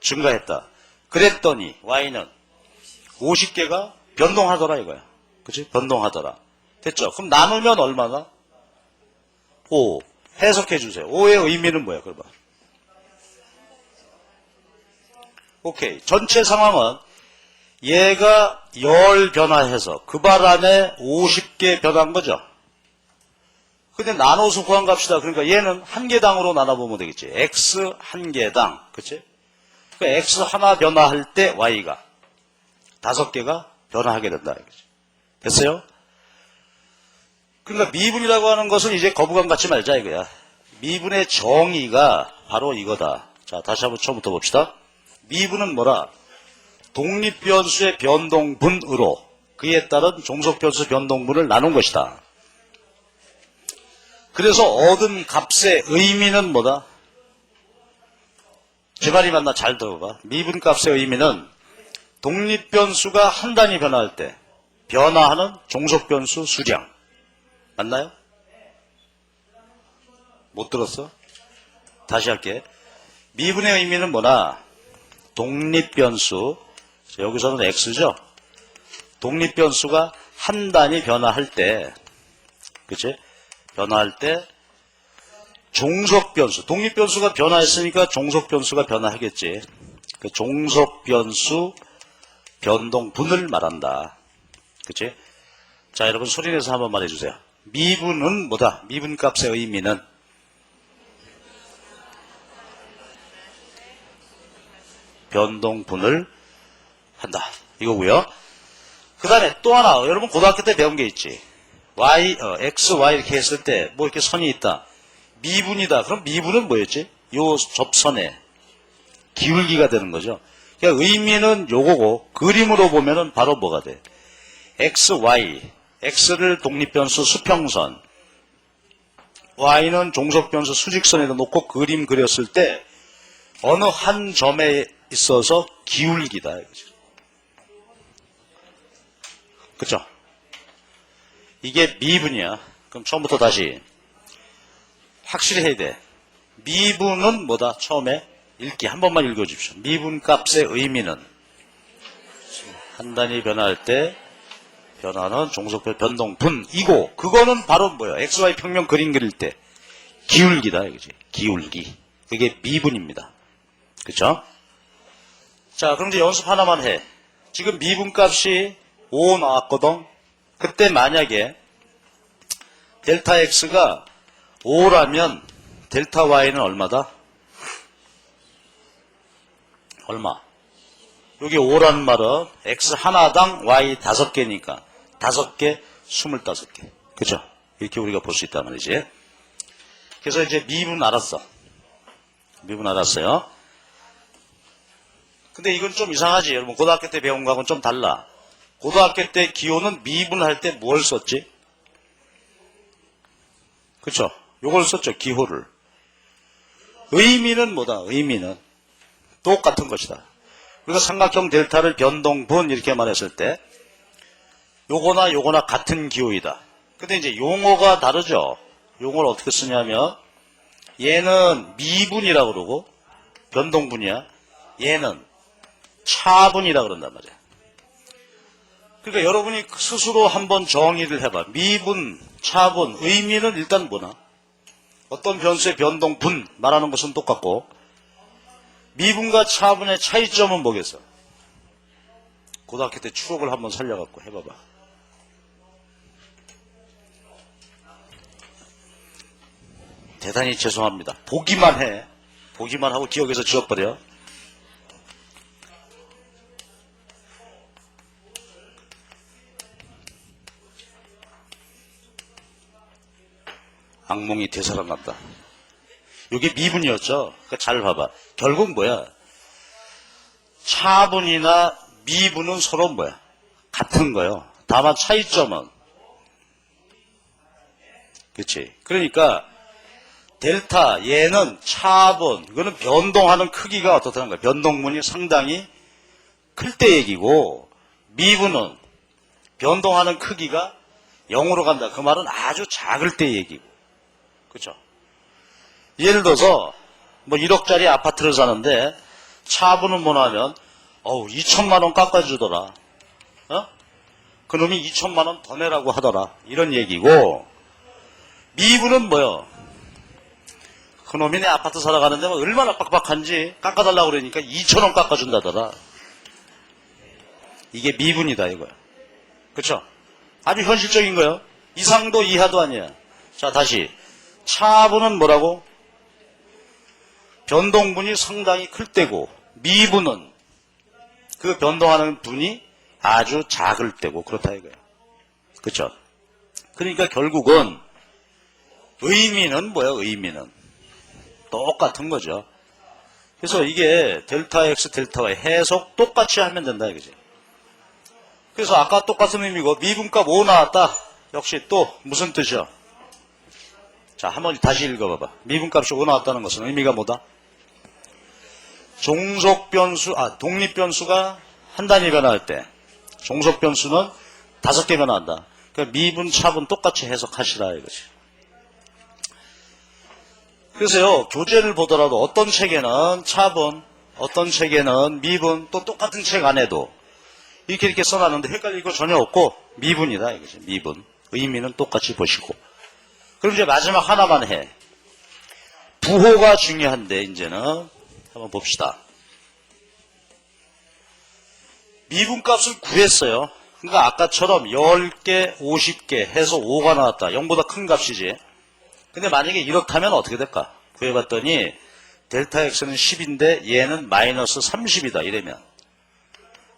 증가했다. 그랬더니 Y는 50개가 변동하더라 이거야. 그치? 변동하더라. 됐죠? 그럼 나누면 얼마나? 5. 해석해 주세요. 5의 의미는 뭐야, 그러면? 오케이. 전체 상황은 얘가 10 변화해서 그 바람에 50개 변한 거죠. 근데 나눠서 구한 값이다. 그러니까 얘는 한 개당으로 나눠보면 되겠지. x 한 개당. 그치? 그러니까 x 하나 변화할 때 y가 5개가 변화하게 된다. 이거지. 됐어요? 그러니까 미분이라고 하는 것은 이제 거부감 갖지 말자 이거야. 미분의 정의가 바로 이거다. 자, 다시 한번 처음부터 봅시다. 미분은 뭐라? 독립변수의 변동분으로 그에 따른 종속변수 변동분을 나눈 것이다. 그래서 얻은 값의 의미는 뭐다? 제 말이 맞나? 잘 들어봐. 미분 값의 의미는 독립변수가 한 단위 변화할 때 변화하는 종속변수 수량. 맞나요? 못 들었어? 다시 할게. 미분의 의미는 뭐나? 독립변수. 여기서는 x죠? 독립변수가 한 단위 변화할 때, 그치? 변화할 때, 종속변수. 독립변수가 변화했으니까 종속변수가 변화하겠지. 그 종속변수 변동분을 말한다. 그치? 자, 여러분 소리내서 한번 말해주세요. 미분은 뭐다? 미분값의 의미는 변동분을 한다. 이거고요. 그 다음에 또 하나, 여러분 고등학교 때 배운 게 있지. x, y 이렇게 했을 때 뭐 이렇게 선이 있다. 미분이다. 그럼 미분은 뭐였지? 요 접선의 기울기가 되는 거죠. 그러니까 의미는 요거고 그림으로 보면은 바로 뭐가 돼? x, y. x를 독립변수 수평선, y는 종속변수 수직선에다 놓고 그림 그렸을 때 어느 한 점에 있어서 기울기다. 그쵸? 이게 미분이야. 그럼 처음부터 다시 확실히 해야 돼. 미분은 뭐다? 처음에 읽기 한 번만 읽어주십시오. 미분 값의 의미는 한 단위 변화할 때 변하는 종속변 변동분이고, 그거는 바로 뭐야? XY 평면 그림 그릴 때 기울기다, 이거지. 기울기. 그게 미분입니다. 그쵸? 자, 그럼 이제 연습 하나만 해. 지금 미분값이 5 나왔거든? 그때 만약에 델타 X가 5라면 델타 Y는 얼마다? 얼마? 여기 5라는 말은 X 하나당 Y 5개니까 5개, 25개. 그죠? 이렇게 우리가 볼 수 있단 말이지. 그래서 이제 미분 알았어. 미분 알았어요. 근데 이건 좀 이상하지. 여러분 고등학교 때 배운 거하고는 좀 달라. 고등학교 때 기호는 미분할 때 뭘 썼지? 그쵸? 요걸 썼죠. 기호를. 의미는 뭐다? 의미는 똑같은 것이다. 우리가 삼각형 델타를 변동분 이렇게 말했을 때 요거나 요거나 같은 기호이다. 근데 이제 용어가 다르죠. 용어를 어떻게 쓰냐면 얘는 미분이라고 그러고 변동분이야. 얘는 차분이라고 그런단 말이야. 그러니까 여러분이 스스로 한번 정의를 해봐. 미분, 차분, 의미는 일단 뭐나? 어떤 변수의 변동분 말하는 것은 똑같고 미분과 차분의 차이점은 뭐겠어? 고등학교 때 추억을 한번 살려갖고 해봐봐. 대단히 죄송합니다. 보기만 해. 보기만 하고 기억에서 지워버려. 악몽이 되살아난다. 이게 미분이었죠. 그러니까 잘 봐봐. 결국 뭐야? 차분이나 미분은 서로 뭐야? 같은 거예요. 다만 차이점은 그렇지. 그러니까 델타 얘는 차분 이거는 변동하는 크기가 어떻다는 거야? 변동분이 상당히 클 때 얘기고 미분은 변동하는 크기가 0으로 간다. 그 말은 아주 작을 때 얘기고 그렇죠? 예를 들어서 뭐 1억짜리 아파트를 사는데 차분은 뭐냐면 2천만 원 깎아주더라. 그놈이 2천만 원 더 내라고 하더라. 이런 얘기고 미분은 뭐요? 그놈이 내 아파트 사러 가는데 뭐 얼마나 빡빡한지 깎아달라고 그러니까 2천 원 깎아준다더라. 이게 미분이다 이거야. 그렇죠? 아주 현실적인 거예요. 이상도 이하도 아니야. 자 다시 차분은 뭐라고? 변동분이 상당히 클 때고 미분은 그 변동하는 분이 아주 작을 때고 그렇다 이거예요. 그렇죠? 그러니까 결국은 의미는 뭐야? 의미는 똑같은 거죠. 그래서 이게 델타 X, 델타 Y 해석 똑같이 하면 된다 이거지. 그래서 아까 똑같은 의미고 미분값 5 나왔다. 역시 또 무슨 뜻이야? 자, 한번 다시 읽어봐봐. 미분값이 5 나왔다는 것은 의미가 뭐다? 종속변수, 독립변수가 한 단위 변화할 때 종속변수는 5개 변화한다. 그러니까 미분, 차분 똑같이 해석하시라 이거지. 그래서요, 교재를 보더라도 어떤 책에는 차분, 어떤 책에는 미분, 또 똑같은 책 안에도 이렇게 써놨는데 헷갈릴 거 전혀 없고 미분이다 이거지. 미분. 의미는 똑같이 보시고. 그럼 이제 마지막 하나만 해. 부호가 중요한데 이제는 한번 봅시다. 미분값을 구했어요. 그러니까 아까처럼 10개, 50개 해서 5가 나왔다. 0보다 큰 값이지. 근데 만약에 이렇다면 어떻게 될까? 구해봤더니 델타 X는 10인데 얘는 마이너스 30이다. 이러면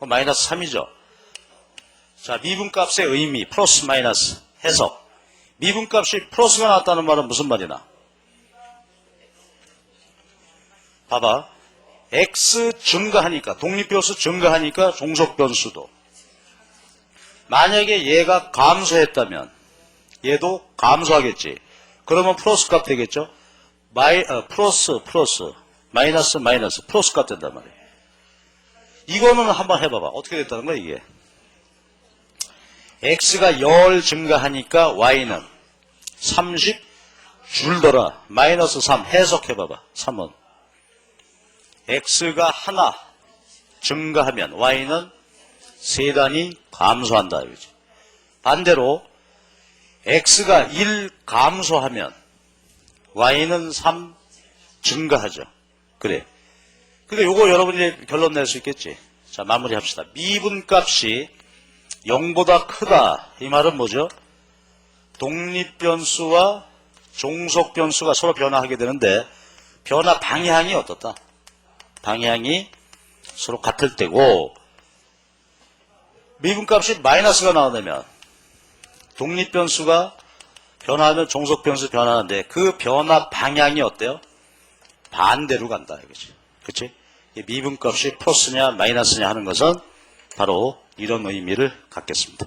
마이너스 3이죠. 자, 미분값의 의미 플러스 마이너스 해석. 미분값이 플러스가 나왔다는 말은 무슨 말이나? 봐봐. X 증가하니까 독립변수 증가하니까 종속변수도 만약에 얘가 감소했다면 얘도 감소하겠지. 그러면 플러스 값 되겠죠. 플러스 마이너스 플러스 값 된단 말이에요. 이거는 한번 해봐봐. 어떻게 됐다는 거야 이게. X가 10 증가하니까 Y는 30 줄더라. 마이너스 3 해석해봐봐. 3은 X가 하나 증가하면 Y는 3단위 감소한다. 이거지. 반대로 x가 1 감소하면 y는 3 증가하죠. 그래. 그러니까 요거 여러분이 결론 낼 수 있겠지. 자, 마무리합시다. 미분값이 0보다 크다. 이 말은 뭐죠? 독립변수와 종속변수가 서로 변화하게 되는데 변화 방향이 어떻다? 방향이 서로 같을 때고 미분값이 마이너스가 나오면 독립변수가 변화하면 종속변수 변화하는데 그 변화 방향이 어때요? 반대로 간다 이거지. 그치? 미분값이 플러스냐 마이너스냐 하는 것은 바로 이런 의미를 갖겠습니다.